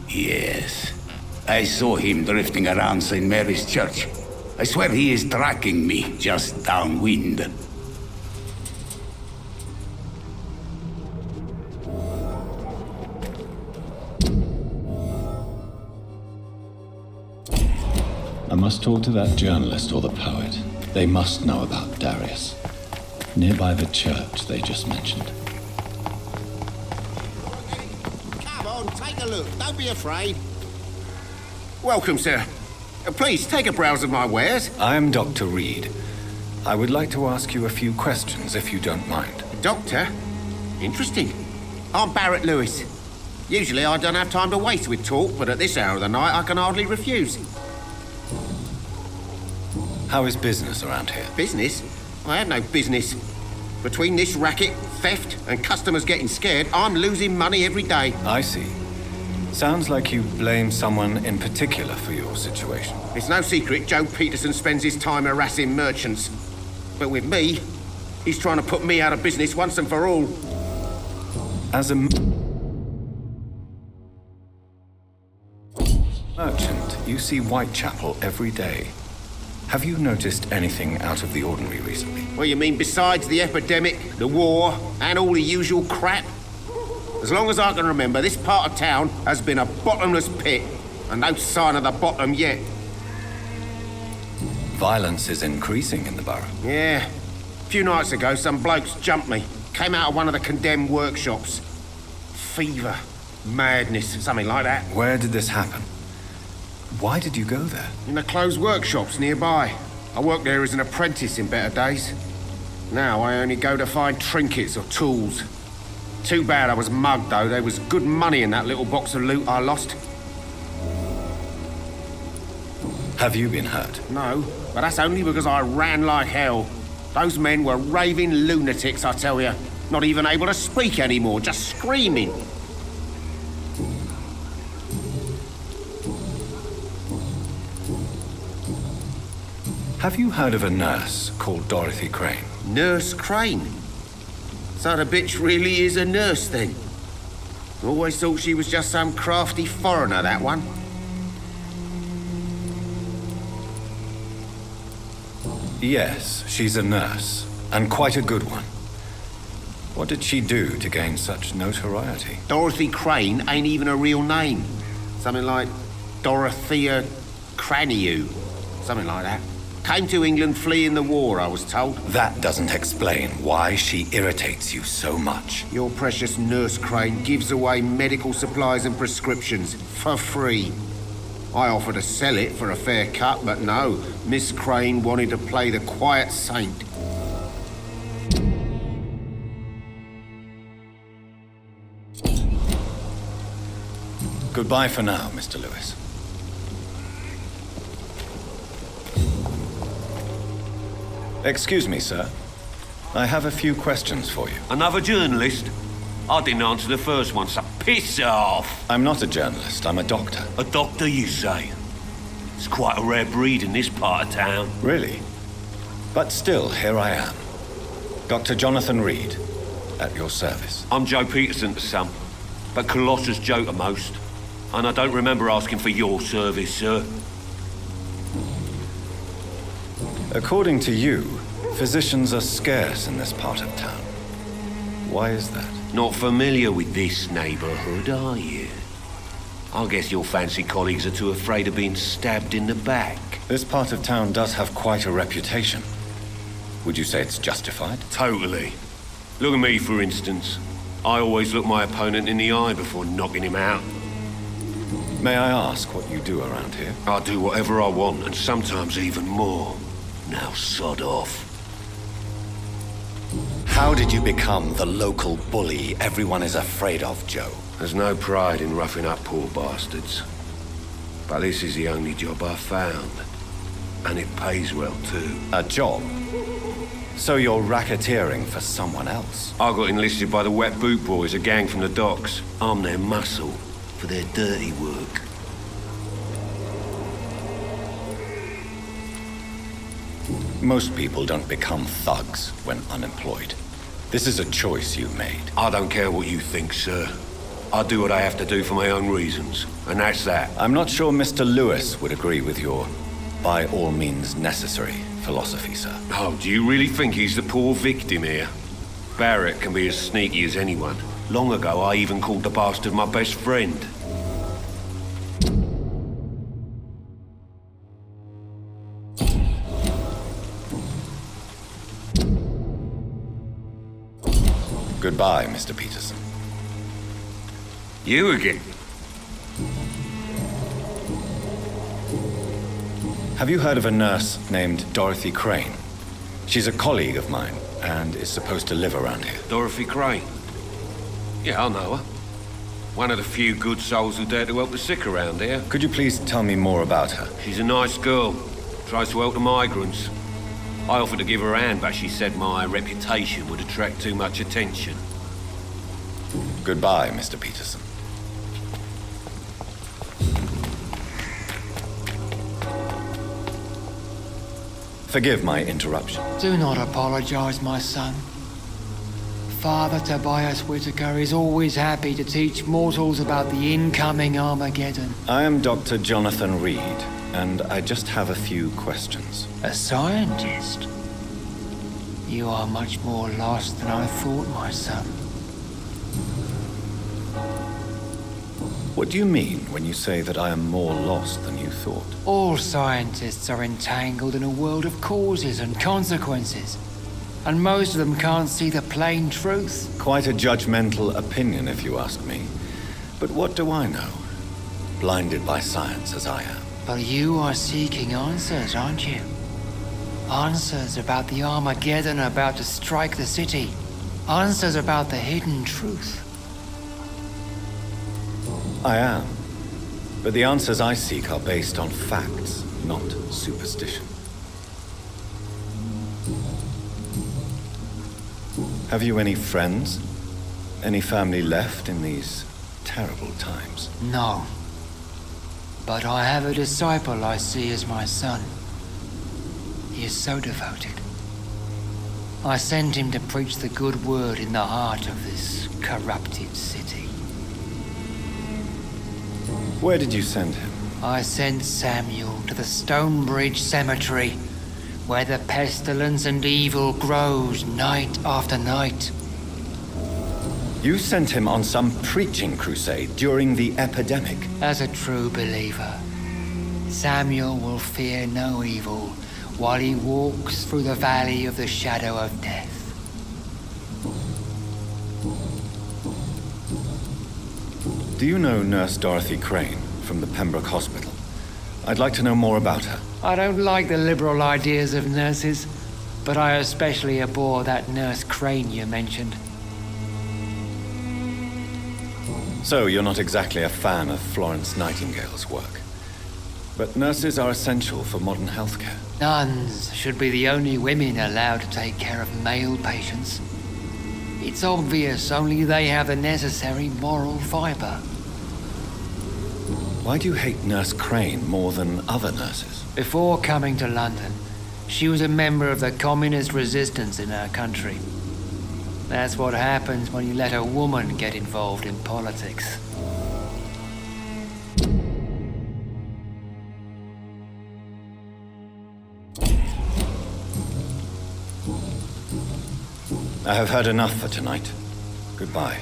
Yes. I saw him drifting around St. Mary's Church. I swear he is tracking me just downwind. I must talk to that journalist or the poet. They must know about Darius. Nearby the church they just mentioned. Come on, take a look. Don't be afraid. Welcome, sir. Please, take a browse of my wares. I am Dr. Reed. I would like to ask you a few questions, if you don't mind. Doctor? Interesting. I'm Barrett Lewis. Usually I don't have time to waste with talk, but at this hour of the night I can hardly refuse. How is business around here? Business? I have no business. Between this racket, theft, and customers getting scared, I'm losing money every day. I see. Sounds like you blame someone in particular for your situation. It's no secret Joe Peterson spends his time harassing merchants. But with me, he's trying to put me out of business once and for all. As a merchant, you see Whitechapel every day. Have you noticed anything out of the ordinary recently? What you mean besides the epidemic, the war, and all the usual crap? As long as I can remember, this part of town has been a bottomless pit, and no sign of the bottom yet. Violence is increasing in the borough. Yeah. A few nights ago, some blokes jumped me. Came out of one of the condemned workshops. Fever, madness, something like that. Where did this happen? Why did you go there? In the closed workshops nearby. I worked there as an apprentice in better days. Now I only go to find trinkets or tools. Too bad I was mugged, though. There was good money in that little box of loot I lost. Have you been hurt? No, but that's only because I ran like hell. Those men were raving lunatics, I tell you. Not even able to speak anymore, just screaming. Have you heard of a nurse called Dorothy Crane? Nurse Crane? So the bitch really is a nurse, then? Always thought she was just some crafty foreigner, that one. Yes, she's a nurse, and quite a good one. What did she do to gain such notoriety? Dorothy Crane ain't even a real name. Something like Dorothea Craniu. Something like that. Came to England fleeing the war, I was told. That doesn't explain why she irritates you so much. Your precious Nurse Crane gives away medical supplies and prescriptions for free. I offered to sell it for a fair cut, but no. Miss Crane wanted to play the quiet saint. Goodbye for now, Mr. Lewis. Excuse me, sir. I have a few questions for you. Another journalist? I didn't answer the first one, so piss off! I'm not a journalist, I'm a doctor. A doctor, you say? It's quite a rare breed in this part of town. Really? But still, here I am. Dr. Jonathan Reed, at your service. I'm Joe Peterson to some, but Colossus Joe to most. And I don't remember asking for your service, sir. According to you, physicians are scarce in this part of town. Why is that? Not familiar with this neighborhood, are you? I guess your fancy colleagues are too afraid of being stabbed in the back. This part of town does have quite a reputation. Would you say it's justified? Totally. Look at me, for instance. I always look my opponent in the eye before knocking him out. May I ask what you do around here? I do whatever I want, and sometimes even more. Now sod off. How did you become the local bully everyone is afraid of, Joe? There's no pride in roughing up poor bastards. But this is the only job I've found. And it pays well, too. A job? So you're racketeering for someone else? I got enlisted by the Wet Boot Boys, a gang from the docks. I'm their muscle for their dirty work. Most people don't become thugs when unemployed. This is a choice you made. I don't care what you think, sir. I do what I have to do for my own reasons, and that's that. I'm not sure Mr. Lewis would agree with your by all means necessary philosophy, sir. Oh, do you really think he's the poor victim here? Barrett can be as sneaky as anyone. Long ago, I even called the bastard my best friend. Goodbye, Mr. Peterson. You again? Have you heard of a nurse named Dorothy Crane? She's a colleague of mine, and is supposed to live around here. Dorothy Crane? Yeah, I know her. One of the few good souls who dare to help the sick around here. Could you please tell me more about her? She's a nice girl. Tries to help the migrants. I offered to give her a hand, but she said my reputation would attract too much attention. Goodbye, Mr. Peterson. Forgive my interruption. Do not apologize, my son. Father Tobias Whitaker is always happy to teach mortals about the incoming Armageddon. I am Dr. Jonathan Reed, and I just have a few questions. A scientist? You are much more lost than I thought, my son. What do you mean when you say that I am more lost than you thought? All scientists are entangled in a world of causes and consequences, and most of them can't see the plain truth. Quite a judgmental opinion, if you ask me. But what do I know? Blinded by science as I am. But you are seeking answers, aren't you? Answers about the Armageddon about to strike the city. Answers about the hidden truth. I am. But the answers I seek are based on facts, not superstition. Have you any friends? Any family left in these terrible times? No. But I have a disciple I see as my son. He is so devoted. I sent him to preach the good word in the heart of this corrupted city. Where did you send him? I sent Samuel to the Stonebridge Cemetery, where the pestilence and evil grows night after night. You sent him on some preaching crusade during the epidemic. As a true believer, Samuel will fear no evil while he walks through the valley of the shadow of death. Do you know Nurse Dorothy Crane from the Pembroke Hospital? I'd like to know more about her. I don't like the liberal ideas of nurses, but I especially abhor that Nurse Crane you mentioned. So you're not exactly a fan of Florence Nightingale's work. But nurses are essential for modern healthcare. Nuns should be the only women allowed to take care of male patients. It's obvious only they have the necessary moral fiber. Why do you hate Nurse Crane more than other nurses? Before coming to London, she was a member of the communist resistance in her country. That's what happens when you let a woman get involved in politics. I have heard enough for tonight. Goodbye.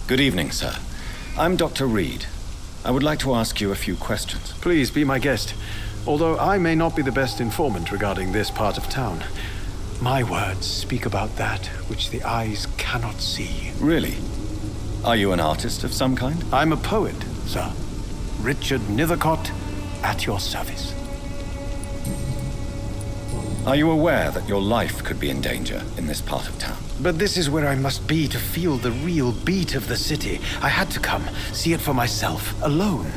Good evening, sir. I'm Dr. Reed. I would like to ask you a few questions. Please be my guest. Although I may not be the best informant regarding this part of town, my words speak about that which the eyes cannot see. Really? Are you an artist of some kind? I'm a poet, sir. Richard Nethercott, at your service. Are you aware that your life could be in danger in this part of town? But this is where I must be to feel the real beat of the city. I had to come, see it for myself, alone.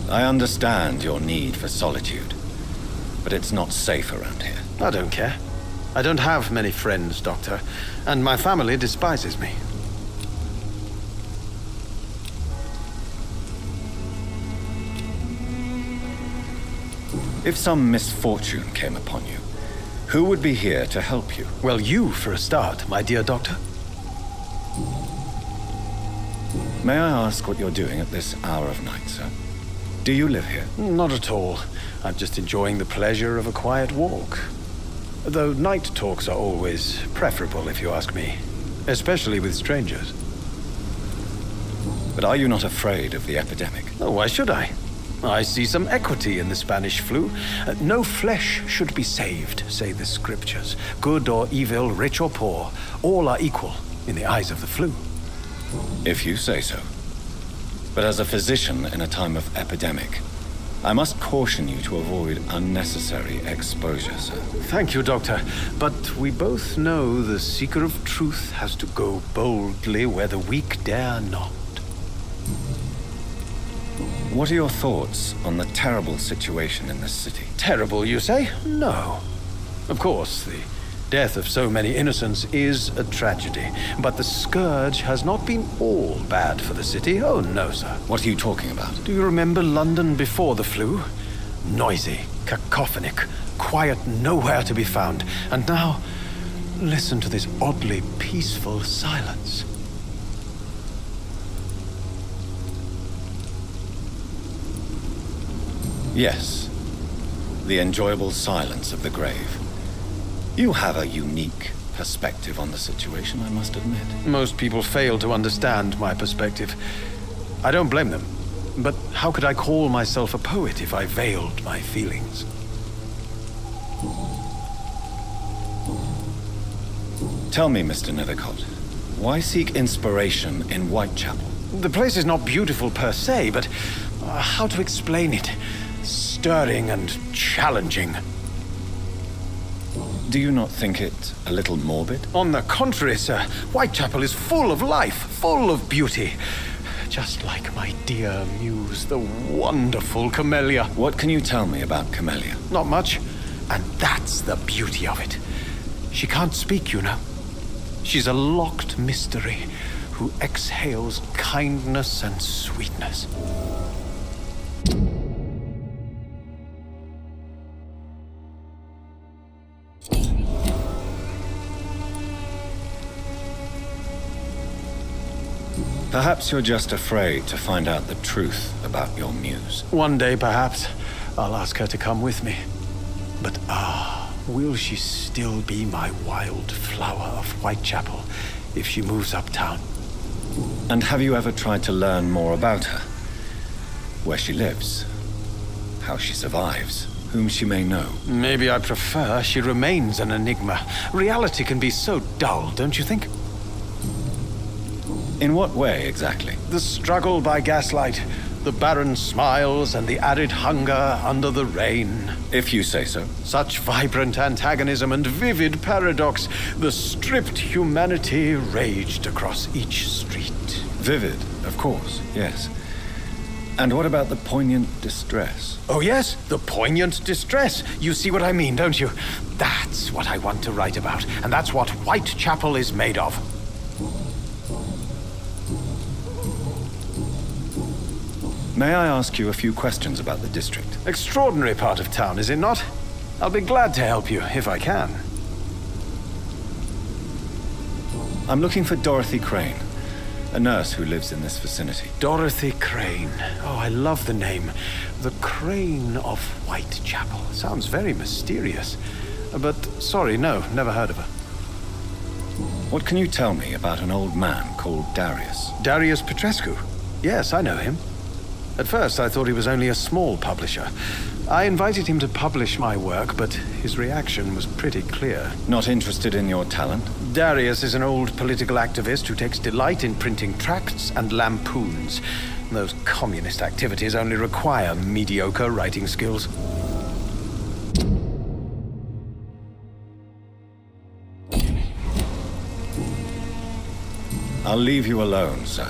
I understand your need for solitude, but it's not safe around here. I don't care. I don't have many friends, Doctor, and my family despises me. If some misfortune came upon you, who would be here to help you? Well, you for a start, my dear Doctor. May I ask what you're doing at this hour of night, sir? Do you live here? Not at all. I'm just enjoying the pleasure of a quiet walk. Though night talks are always preferable, if you ask me. Especially with strangers. But are you not afraid of the epidemic? Oh, why should I? I see some equity in the Spanish flu. No flesh should be saved, say the scriptures. Good or evil, rich or poor, all are equal in the eyes of the flu. If you say so. But as a physician in a time of epidemic, I must caution you to avoid unnecessary exposure, sir. Thank you, Doctor. But we both know the seeker of truth has to go boldly where the weak dare not. What are your thoughts on the terrible situation in this city? Terrible, you say? No. Of course, the death of so many innocents is a tragedy. But the scourge has not been all bad for the city. Oh, no, sir. What are you talking about? Do you remember London before the flu? Noisy, cacophonic, quiet nowhere to be found. And now, listen to this oddly peaceful silence. Yes. The enjoyable silence of the grave. You have a unique perspective on the situation, I must admit. Most people fail to understand my perspective. I don't blame them. But how could I call myself a poet if I veiled my feelings? Tell me, Mr. Nethercott, why seek inspiration in Whitechapel? The place is not beautiful per se, but how to explain it? Stirring and challenging. Do you not think it a little morbid? On the contrary, sir. Whitechapel is full of life, full of beauty. Just like my dear muse, the wonderful Camellia. What can you tell me about Camellia? Not much. And that's the beauty of it. She can't speak, you know. She's a locked mystery who exhales kindness and sweetness. Perhaps you're just afraid to find out the truth about your muse. One day, perhaps, I'll ask her to come with me. But will she still be my wild flower of Whitechapel if she moves uptown? And have you ever tried to learn more about her? Where she lives? How she survives? Whom she may know? Maybe I prefer she remains an enigma. Reality can be so dull, don't you think? In what way, exactly? The struggle by gaslight, the barren smiles and the arid hunger under the rain. If you say so. Such vibrant antagonism and vivid paradox. The stripped humanity raged across each street. Vivid, of course, yes. And what about the poignant distress? Oh yes, the poignant distress. You see what I mean, don't you? That's what I want to write about, and that's what Whitechapel is made of. May I ask you a few questions about the district? Extraordinary part of town, is it not? I'll be glad to help you, if I can. I'm looking for Dorothy Crane, a nurse who lives in this vicinity. Dorothy Crane. Oh, I love the name. The Crane of Whitechapel. Sounds very mysterious. But, sorry, no, never heard of her. What can you tell me about an old man called Darius? Darius Petrescu? Yes, I know him. At first, I thought he was only a small publisher. I invited him to publish my work, but his reaction was pretty clear. Not interested in your talent? Darius is an old political activist who takes delight in printing tracts and lampoons. Those communist activities only require mediocre writing skills. I'll leave you alone, sir.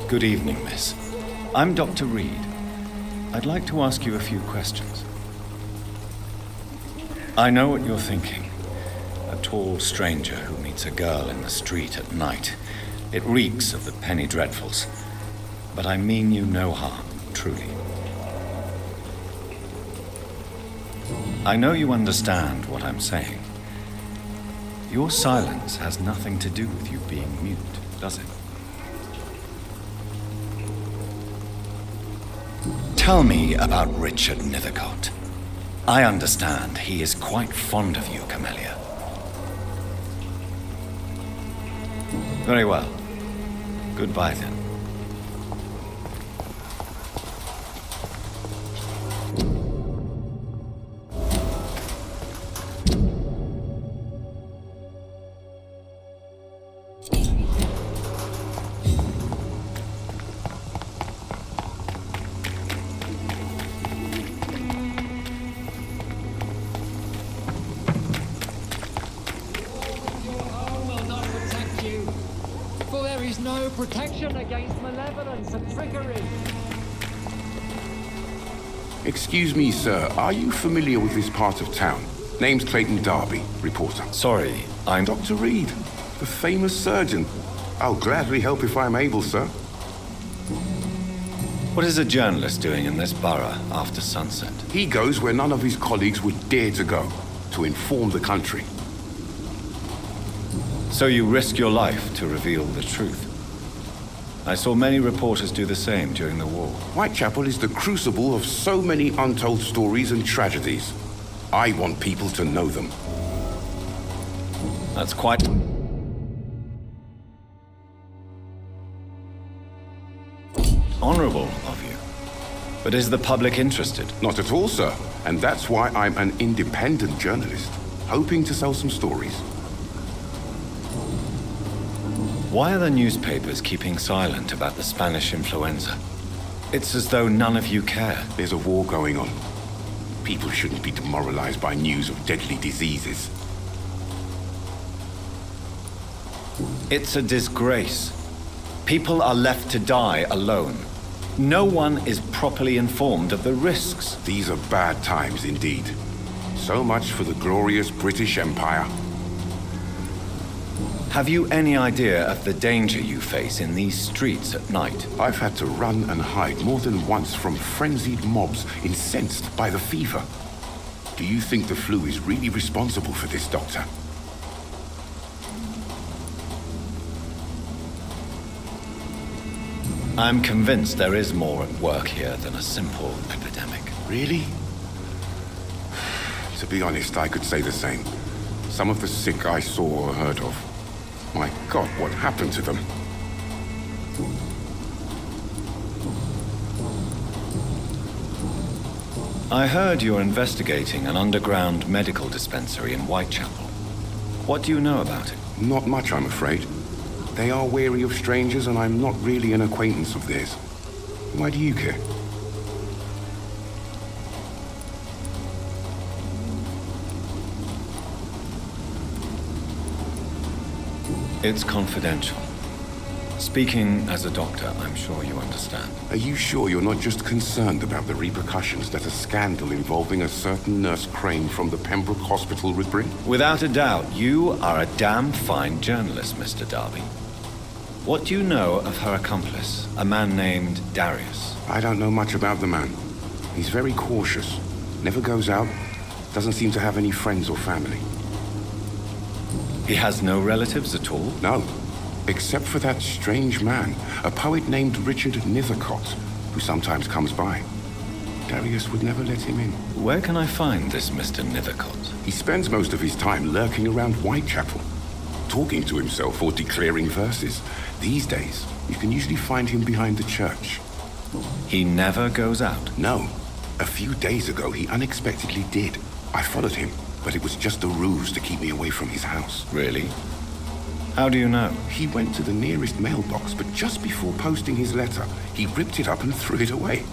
Good evening, miss. I'm Dr. Reed. I'd like to ask you a few questions. I know what you're thinking. A tall stranger who meets a girl in the street at night. It reeks of the penny dreadfuls. But I mean you no harm, truly. I know you understand what I'm saying. Your silence has nothing to do with you being mute, does it? Tell me about Richard Nethercott. I understand he is quite fond of you, Camellia. Very well. Goodbye, then. Protection against malevolence and trickery. Excuse me, sir. Are you familiar with this part of town? Name's Clayton Darby, reporter. Sorry, I'm... Dr. Reed, the famous surgeon. I'll gladly help if I'm able, sir. What is a journalist doing in this borough after sunset? He goes where none of his colleagues would dare to go, to inform the country. So you risk your life to reveal the truth? I saw many reporters do the same during the war. Whitechapel is the crucible of so many untold stories and tragedies. I want people to know them. That's quite... honorable of you. But is the public interested? Not at all, sir. And that's why I'm an independent journalist, hoping to sell some stories. Why are the newspapers keeping silent about the Spanish influenza? It's as though none of you care. There's a war going on. People shouldn't be demoralized by news of deadly diseases. It's a disgrace. People are left to die alone. No one is properly informed of the risks. These are bad times indeed. So much for the glorious British Empire. Have you any idea of the danger you face in these streets at night? I've had to run and hide more than once from frenzied mobs incensed by the fever. Do you think the flu is really responsible for this, Doctor? I'm convinced there is more at work here than a simple epidemic. Really? To be honest, I could say the same. Some of the sick I saw or heard of. My God, what happened to them? I heard you're investigating an underground medical dispensary in Whitechapel. What do you know about it? Not much, I'm afraid. They are wary of strangers, and I'm not really an acquaintance of theirs. Why do you care? It's confidential. Speaking as a doctor, I'm sure you understand. Are you sure you're not just concerned about the repercussions that a scandal involving a certain Nurse Crane from the Pembroke Hospital would bring? Without a doubt, you are a damn fine journalist, Mr. Darby. What do you know of her accomplice, a man named Darius? I don't know much about the man. He's very cautious. Never goes out. Doesn't seem to have any friends or family. He has no relatives at all? No, except for that strange man, a poet named Richard Nithercott, who sometimes comes by. Darius would never let him in. Where can I find this Mr. Nithercott? He spends most of his time lurking around Whitechapel, talking to himself or declaring verses. These days, you can usually find him behind the church. He never goes out? No. A few days ago, he unexpectedly did. I followed him, but it was just a ruse to keep me away from his house. Really? How do you know? He went to the nearest mailbox, but just before posting his letter, he ripped it up and threw it away.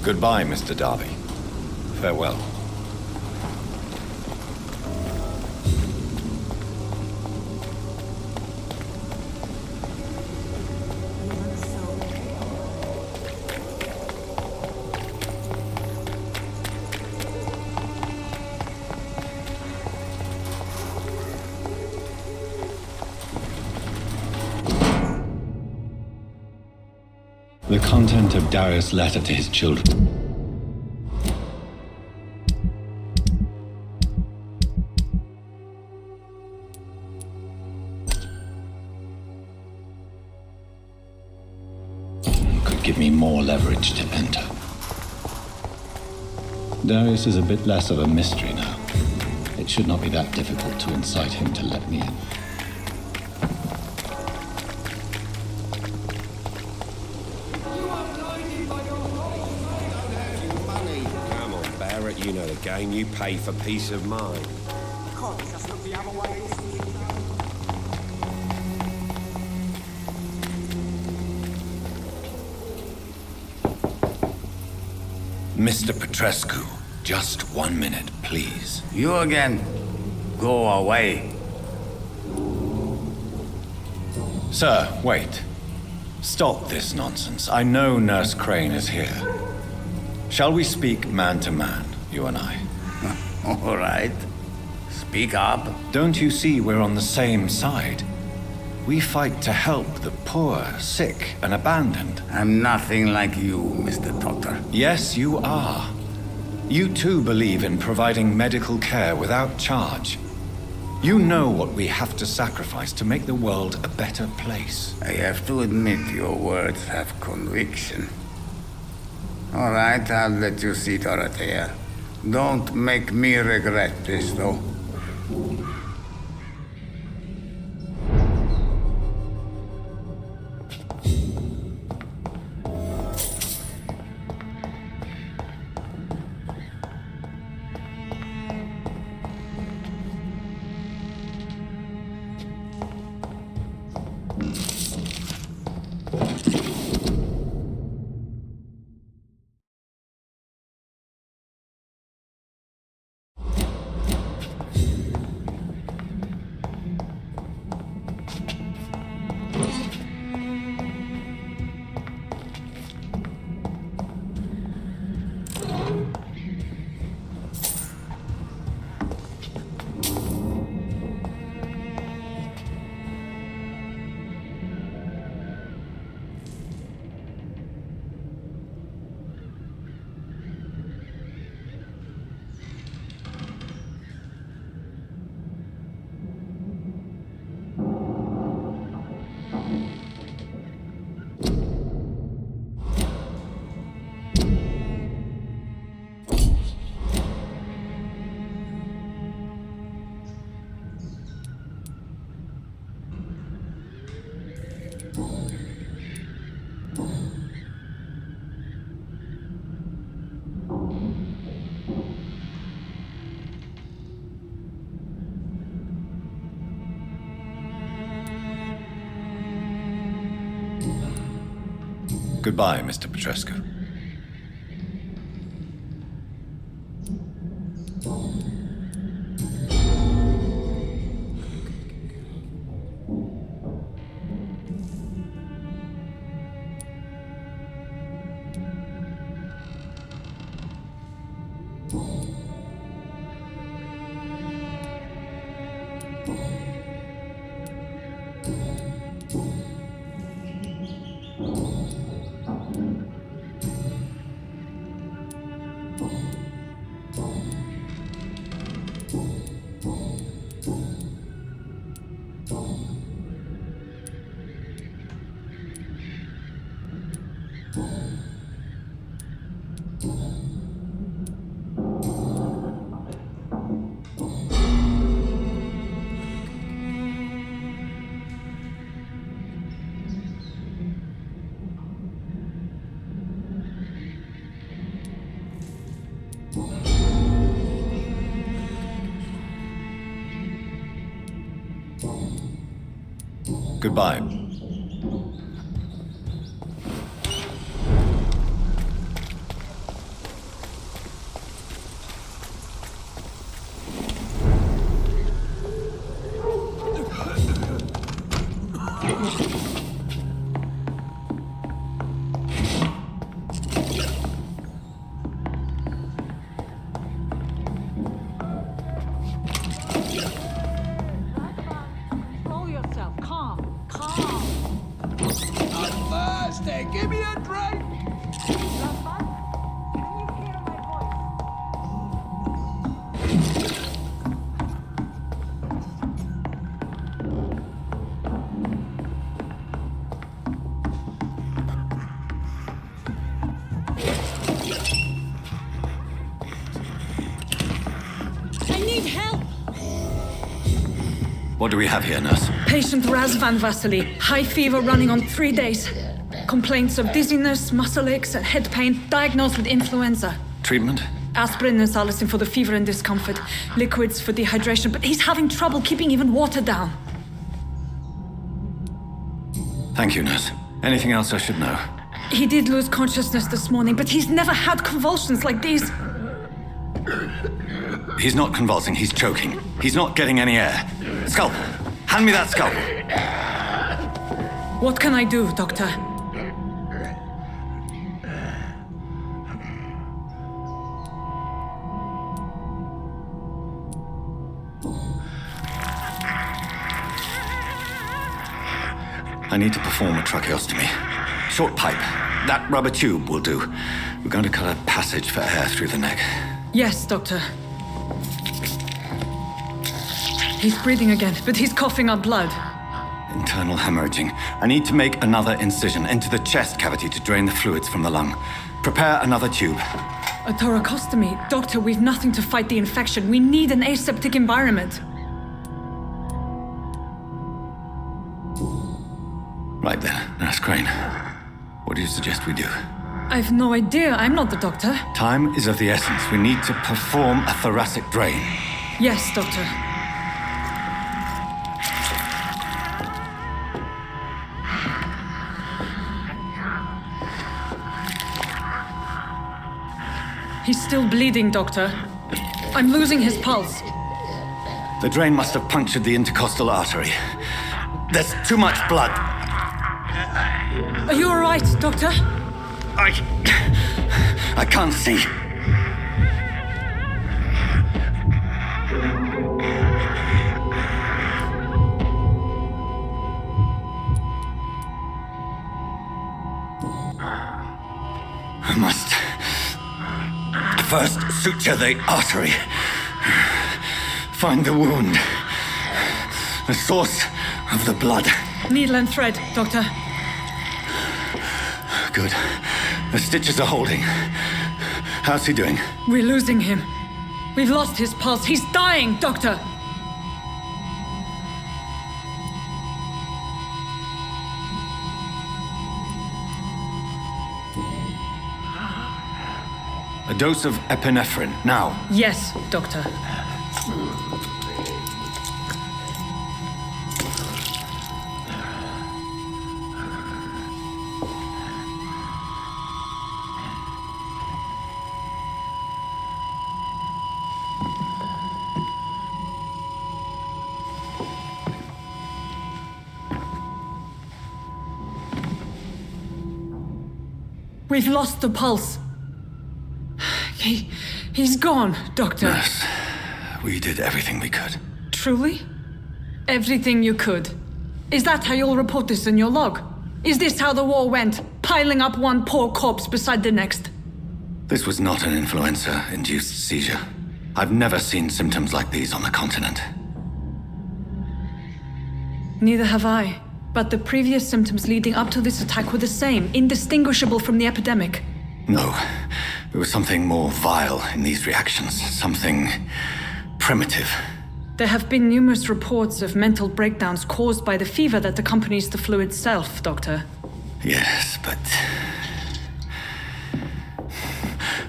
Goodbye, Mr. Darby. Farewell. The content of Darius' letter to his children. Could give me more leverage to enter. Darius is a bit less of a mystery now. It should not be that difficult to incite him to let me in. You know the game, you pay for peace of mind. Mr. Petrescu, just 1 minute, please. You again. Go away. Sir, wait. Stop this nonsense. I know Nurse Crane is here. Shall we speak man to man, you and I? All right. Speak up. Don't you see we're on the same side? We fight to help the poor, sick, and abandoned. I'm nothing like you, Mr. Doctor. Yes, you are. You too believe in providing medical care without charge. You know what we have to sacrifice to make the world a better place. I have to admit your words have conviction. All right, I'll let you see, Dorothea. Don't make me regret this, though. Goodbye, Mr. Petrescu. Goodbye. Control yourself. Calm. Calm. I'm thirsty. Give me a drink. I need help! What do we have here, nurse? Patient Raz Van Vasily. High fever running on 3 days. Complaints of dizziness, muscle aches, and head pain. Diagnosed with influenza. Treatment? Aspirin and salicin for the fever and discomfort. Liquids for dehydration, but he's having trouble keeping even water down. Thank you, nurse. Anything else I should know? He did lose consciousness this morning, but he's never had convulsions like these. He's not convulsing, he's choking. He's not getting any air. Scalpel! Hand me that scalpel! What can I do, Doctor? I need to perform a tracheostomy. Short pipe. That rubber tube will do. We're going to cut a passage for air through the neck. Yes, Doctor. He's breathing again, but he's coughing up blood. Internal hemorrhaging. I need to make another incision into the chest cavity to drain the fluids from the lung. Prepare another tube. A thoracostomy? Doctor, we've nothing to fight the infection. We need an aseptic environment. Right then, Nurse Crane. What do you suggest we do? I've no idea. I'm not the doctor. Time is of the essence. We need to perform a thoracic drain. Yes, Doctor. He's still bleeding, Doctor. I'm losing his pulse. The drain must have punctured the intercostal artery. There's too much blood. Are you all right, Doctor? I can't see. I must first suture the artery. Find the wound. The source of the blood. Needle and thread, Doctor. Good. The stitches are holding. How's he doing? We're losing him. We've lost his pulse. He's dying, Doctor! A dose of epinephrine, now. Yes, Doctor. We've lost the pulse. He's gone, Doctor. Nurse, we did everything we could. Truly? Everything you could. Is that how you'll report this in your log? Is this how the war went? Piling up one poor corpse beside the next? This was not an influenza-induced seizure. I've never seen symptoms like these on the continent. Neither have I. But the previous symptoms leading up to this attack were the same, indistinguishable from the epidemic. No. There was something more vile in these reactions. Something primitive. There have been numerous reports of mental breakdowns caused by the fever that accompanies the flu itself, Doctor. Yes, but...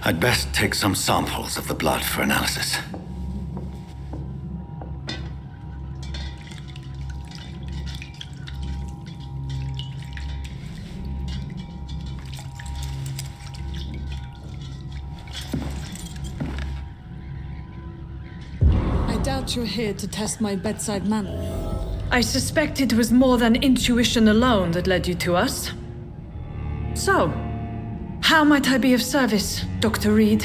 I'd best take some samples of the blood for analysis. doubt you're here to test my bedside manner. I suspect it was more than intuition alone that led you to us. So, how might I be of service, Dr. Reed?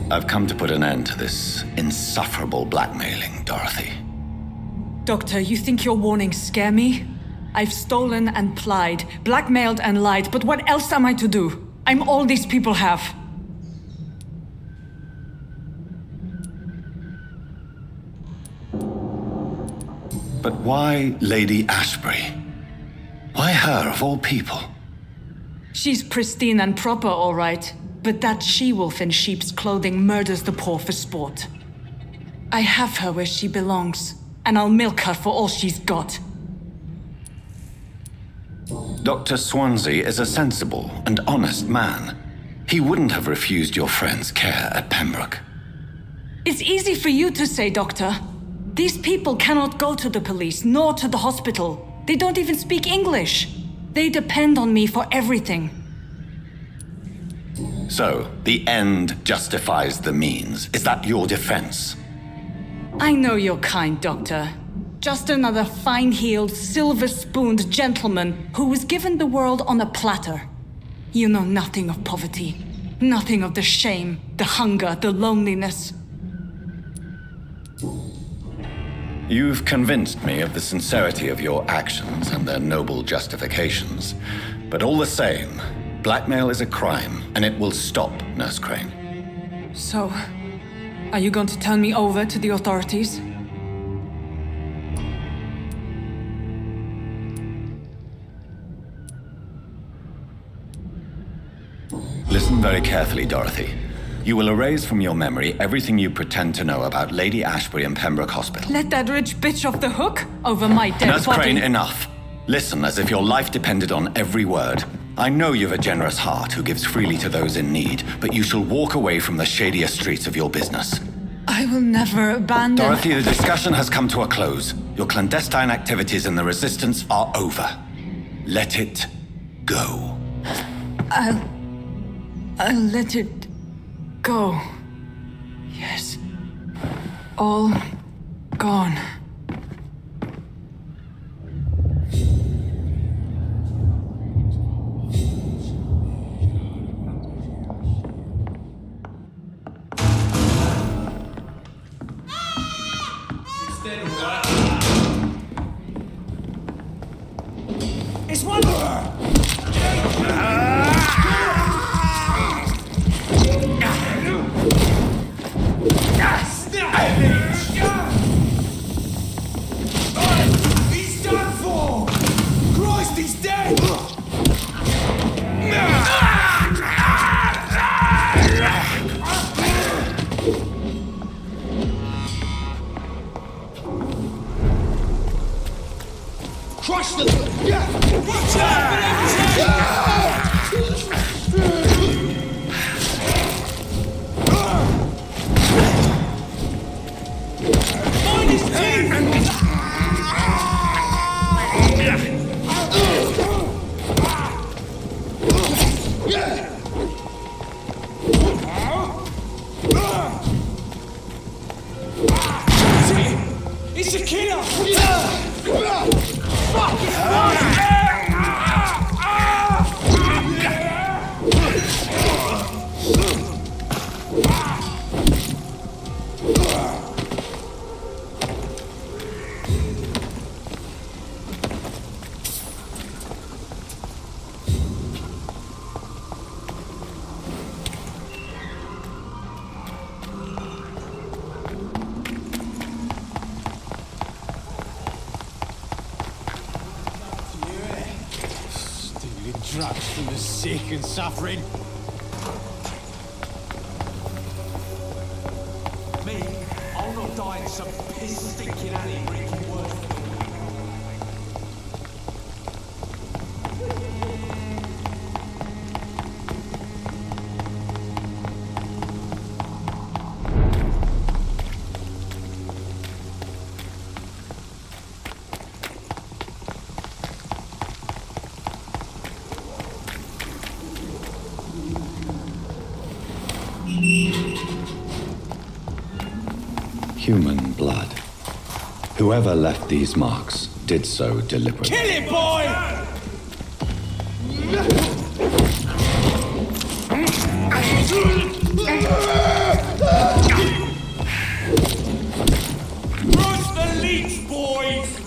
I've come to put an end to this insufferable blackmailing, Dorothy. Doctor, you think your warnings scare me? I've stolen and plied, blackmailed and lied, but what else am I to do? I'm all these people have. But why Lady Ashbury? Why her, of all people? She's pristine and proper, all right. But that she-wolf in sheep's clothing murders the poor for sport. I have her where she belongs, and I'll milk her for all she's got. Dr. Swansea is a sensible and honest man. He wouldn't have refused your friend's care at Pembroke. It's easy for you to say, Doctor. These people cannot go to the police, nor to the hospital. They don't even speak English. They depend on me for everything. So, the end justifies the means. Is that your defense? I know you're kind, Doctor. Just another fine-heeled, silver-spooned gentleman who was given the world on a platter. You know nothing of poverty. Nothing of the shame, the hunger, the loneliness. You've convinced me of the sincerity of your actions and their noble justifications. But all the same, blackmail is a crime, and it will stop, Nurse Crane. So, are you going to turn me over to the authorities? Listen very carefully, Dorothy. You will erase from your memory everything you pretend to know about Lady Ashbury and Pembroke Hospital. Let that rich bitch off the hook over my dead Nurse body. Crane, enough. Listen as if your life depended on every word. I know you've a generous heart who gives freely to those in need, but you shall walk away from the shadier streets of your business. I will never abandon... Dorothy, the discussion has come to a close. Your clandestine activities in the Resistance are over. Let it go. I'll let it go. Yes. All gone. It's one. He's done for! Christ, he's dead! Crush the... Watch out! Find his teeth! It's a killer! Fuck! Drugs from the sick and suffering. Me, I'll not die in some piss-stinking alley drinking worse. Human blood. Whoever left these marks did so deliberately. Kill him, boy! Bruce the leech, boys!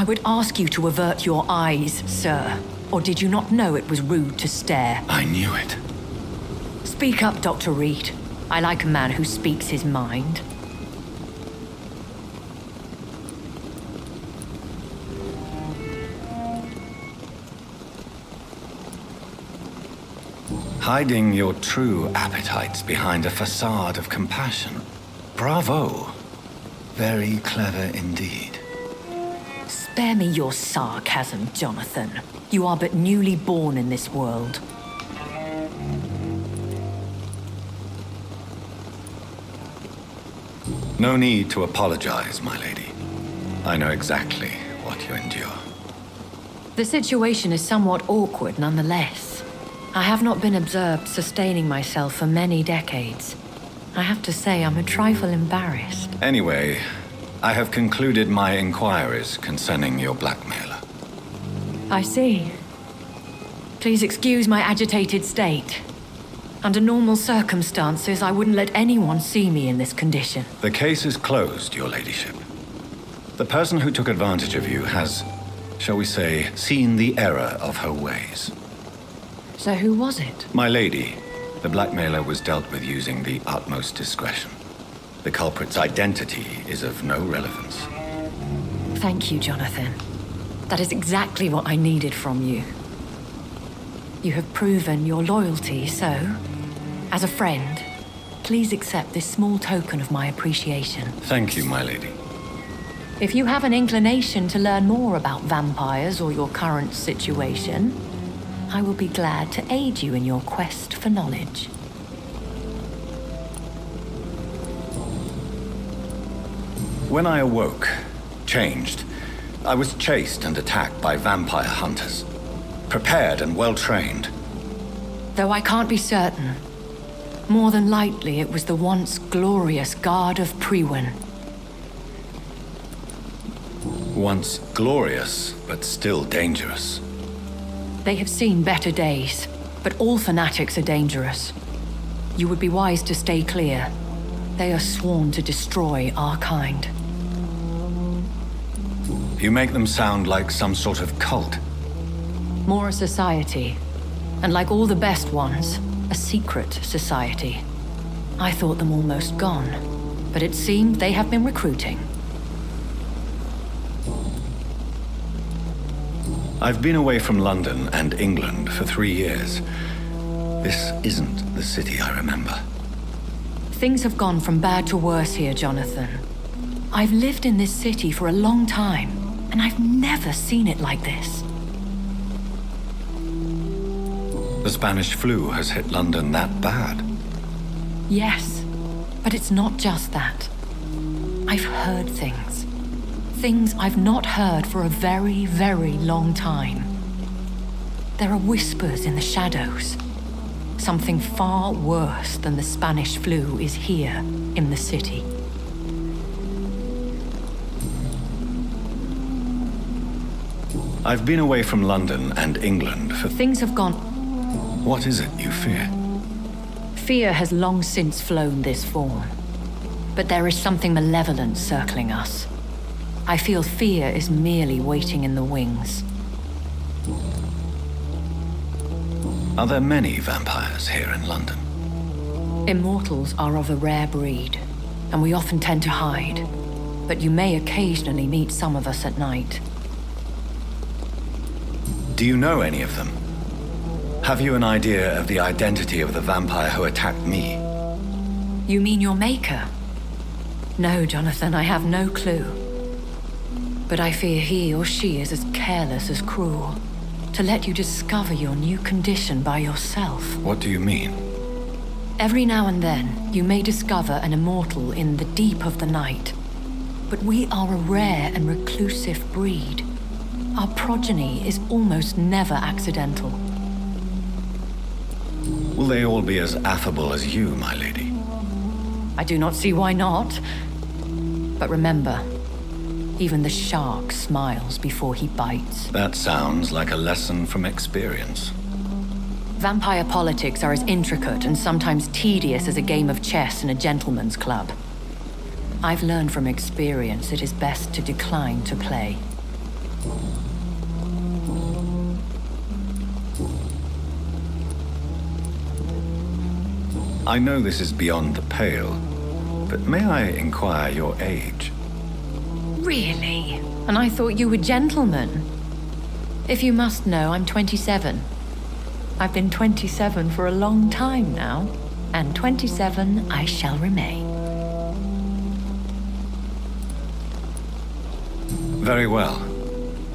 I would ask you to avert your eyes, sir. Or did you not know it was rude to stare? I knew it. Speak up, Dr. Reed. I like a man who speaks his mind. Hiding your true appetites behind a facade of compassion. Bravo. Very clever indeed. Spare me your sarcasm, Jonathan. You are but newly born in this world. No need to apologize, my lady. I know exactly what you endure. The situation is somewhat awkward nonetheless. I have not been observed sustaining myself for many decades. I have to say I'm a trifle embarrassed. Anyway, I have concluded my inquiries concerning your blackmailer. I see. Please excuse my agitated state. Under normal circumstances, I wouldn't let anyone see me in this condition. The case is closed, your ladyship. The person who took advantage of you has shall we say, seen the error of her ways. So who was it? My lady, the blackmailer was dealt with using the utmost discretion. The culprit's identity is of no relevance. Thank you, Jonathan. That is exactly what I needed from you. You have proven your loyalty, so, as a friend, please accept this small token of my appreciation. Thank you, my lady. If you have an inclination to learn more about vampires or your current situation, I will be glad to aid you in your quest for knowledge. When I awoke, changed, I was chased and attacked by vampire hunters. Prepared and well-trained. Though I can't be certain, more than likely it was the once glorious Guard of Priwen. Once glorious, but still dangerous. They have seen better days, but all fanatics are dangerous. You would be wise to stay clear. They are sworn to destroy our kind. You make them sound like some sort of cult. More a society, and like all the best ones, a secret society. I thought them almost gone, but it seemed they have been recruiting. I've been away from London and England for 3 years. This isn't the city I remember. Things have gone from bad to worse here, Jonathan. I've lived in this city for a long time, and I've never seen it like this. The Spanish flu has hit London that bad. Yes, but it's not just that. I've heard things. Things I've not heard for a very, very long time. There are whispers in the shadows. Something far worse than the Spanish flu is here in the city. I've been away from London and England for... Things have gone... What is it you fear? Fear has long since flown this form. But there is something malevolent circling us. I feel fear is merely waiting in the wings. Are there many vampires here in London? Immortals are of a rare breed, and we often tend to hide. But you may occasionally meet some of us at night. Do you know any of them? Have you an idea of the identity of the vampire who attacked me? You mean your maker? No, Jonathan, I have no clue. But I fear he or she is as careless as cruel. To let you discover your new condition by yourself. What do you mean? Every now and then, you may discover an immortal in the deep of the night. But we are a rare and reclusive breed. Our progeny is almost never accidental. Will they all be as affable as you, my lady? I do not see why not. But remember, even the shark smiles before he bites. That sounds like a lesson from experience. Vampire politics are as intricate and sometimes tedious as a game of chess in a gentleman's club. I've learned from experience it is best to decline to play. I know this is beyond the pale, but may I inquire your age? Really? And I thought you were gentlemen. If you must know, I'm 27. I've been 27 for a long time now, and 27 I shall remain. Very well,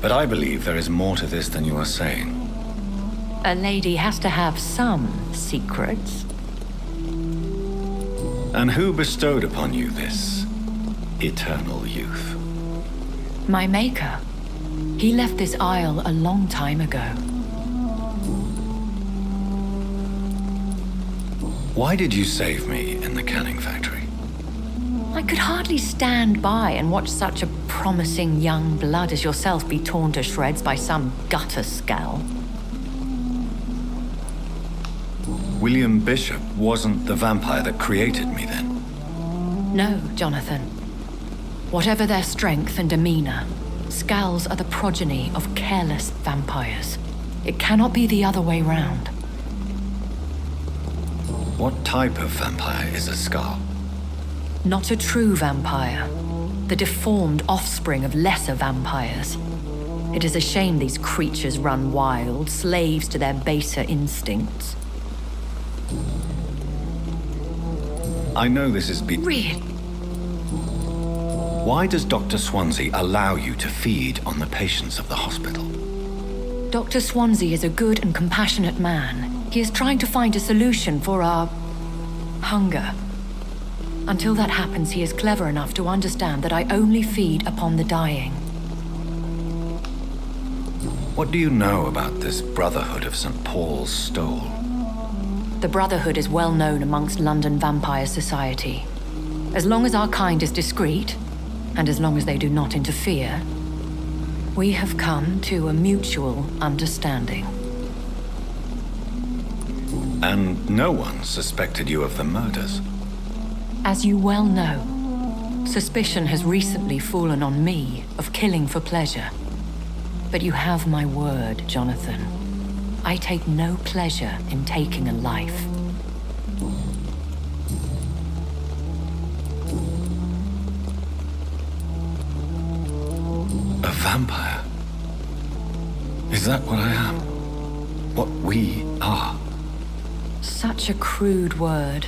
but I believe there is more to this than you are saying. A lady has to have some secrets. And who bestowed upon you this eternal youth? My maker. He left this isle a long time ago. Why did you save me in the canning factory? I could hardly stand by and watch such a promising young blood as yourself be torn to shreds by some gutter scowl. William Bishop wasn't the vampire that created me then? No, Jonathan. Whatever their strength and demeanor, Skulls are the progeny of careless vampires. It cannot be the other way round. What type of vampire is a Skull? Not a true vampire. The deformed offspring of lesser vampires. It is a shame these creatures run wild, slaves to their baser instincts. I know this is Really? Why does Dr. Swansea allow you to feed on the patients of the hospital? Dr. Swansea is a good and compassionate man. He is trying to find a solution for our hunger. Until that happens, he is clever enough to understand that I only feed upon the dying. What do you know about this Brotherhood of St. Paul's Stole? The Brotherhood is well known amongst London vampire society. As long as our kind is discreet, and as long as they do not interfere, we have come to a mutual understanding. And no one suspected you of the murders? As you well know, suspicion has recently fallen on me of killing for pleasure. But you have my word, Jonathan. I take no pleasure in taking a life. A vampire? Is that what I am? What we are? Such a crude word,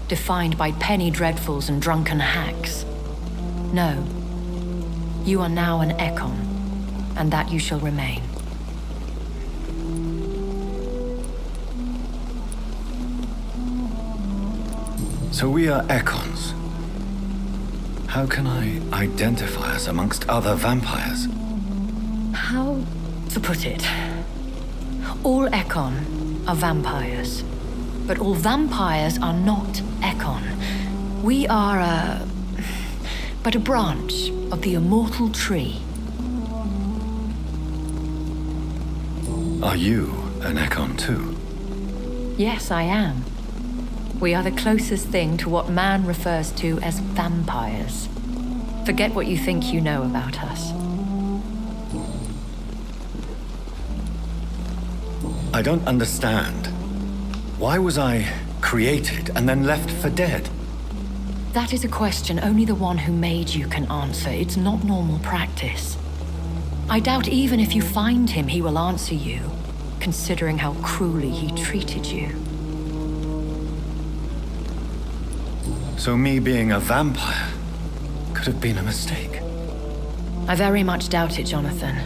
defined by penny dreadfuls and drunken hacks. No. You are now an Ekon, and that you shall remain. So we are Ekons. How can I identify us amongst other vampires? How to put it? All Ekon are vampires. But all vampires are not Ekon. We are but a branch of the immortal tree. Are you an Ekon too? Yes, I am. We are the closest thing to what man refers to as vampires. Forget what you think you know about us. I don't understand. Why was I created and then left for dead? That is a question only the one who made you can answer. It's not normal practice. I doubt even if you find him, he will answer you, considering how cruelly he treated you. So me being a vampire could have been a mistake. I very much doubt it, Jonathan.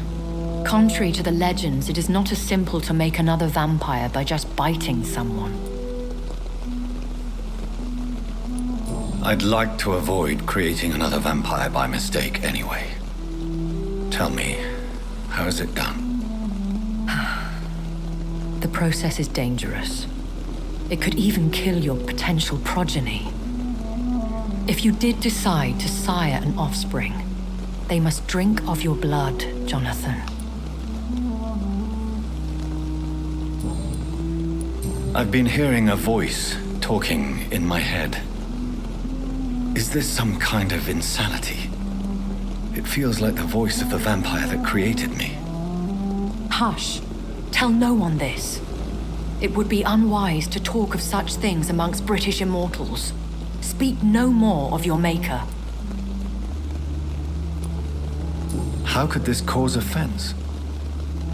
Contrary to the legends, it is not as simple to make another vampire by just biting someone. I'd like to avoid creating another vampire by mistake anyway. Tell me, how is it done? The process is dangerous. It could even kill your potential progeny. If you did decide to sire an offspring, they must drink of your blood, Jonathan. I've been hearing a voice talking in my head. Is this some kind of insanity? It feels like the voice of the vampire that created me. Hush. Tell no one this. It would be unwise to talk of such things amongst British immortals. Speak no more of your maker. How could this cause offense?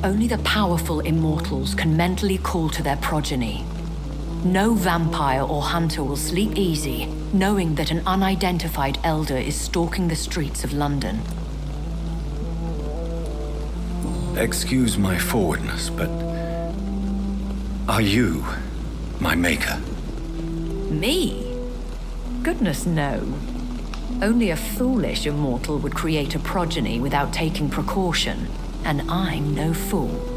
Only the powerful immortals can mentally call to their progeny. No vampire or hunter will sleep easy, knowing that an unidentified elder is stalking the streets of London. Excuse my forwardness, but are you my maker? Me? Goodness, no. Only a foolish immortal would create a progeny without taking precaution, and I'm no fool.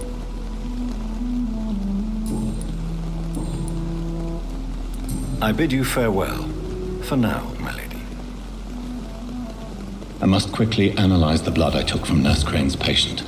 I bid you farewell, for now, my lady. I must quickly analyze the blood I took from Nurse Crane's patient.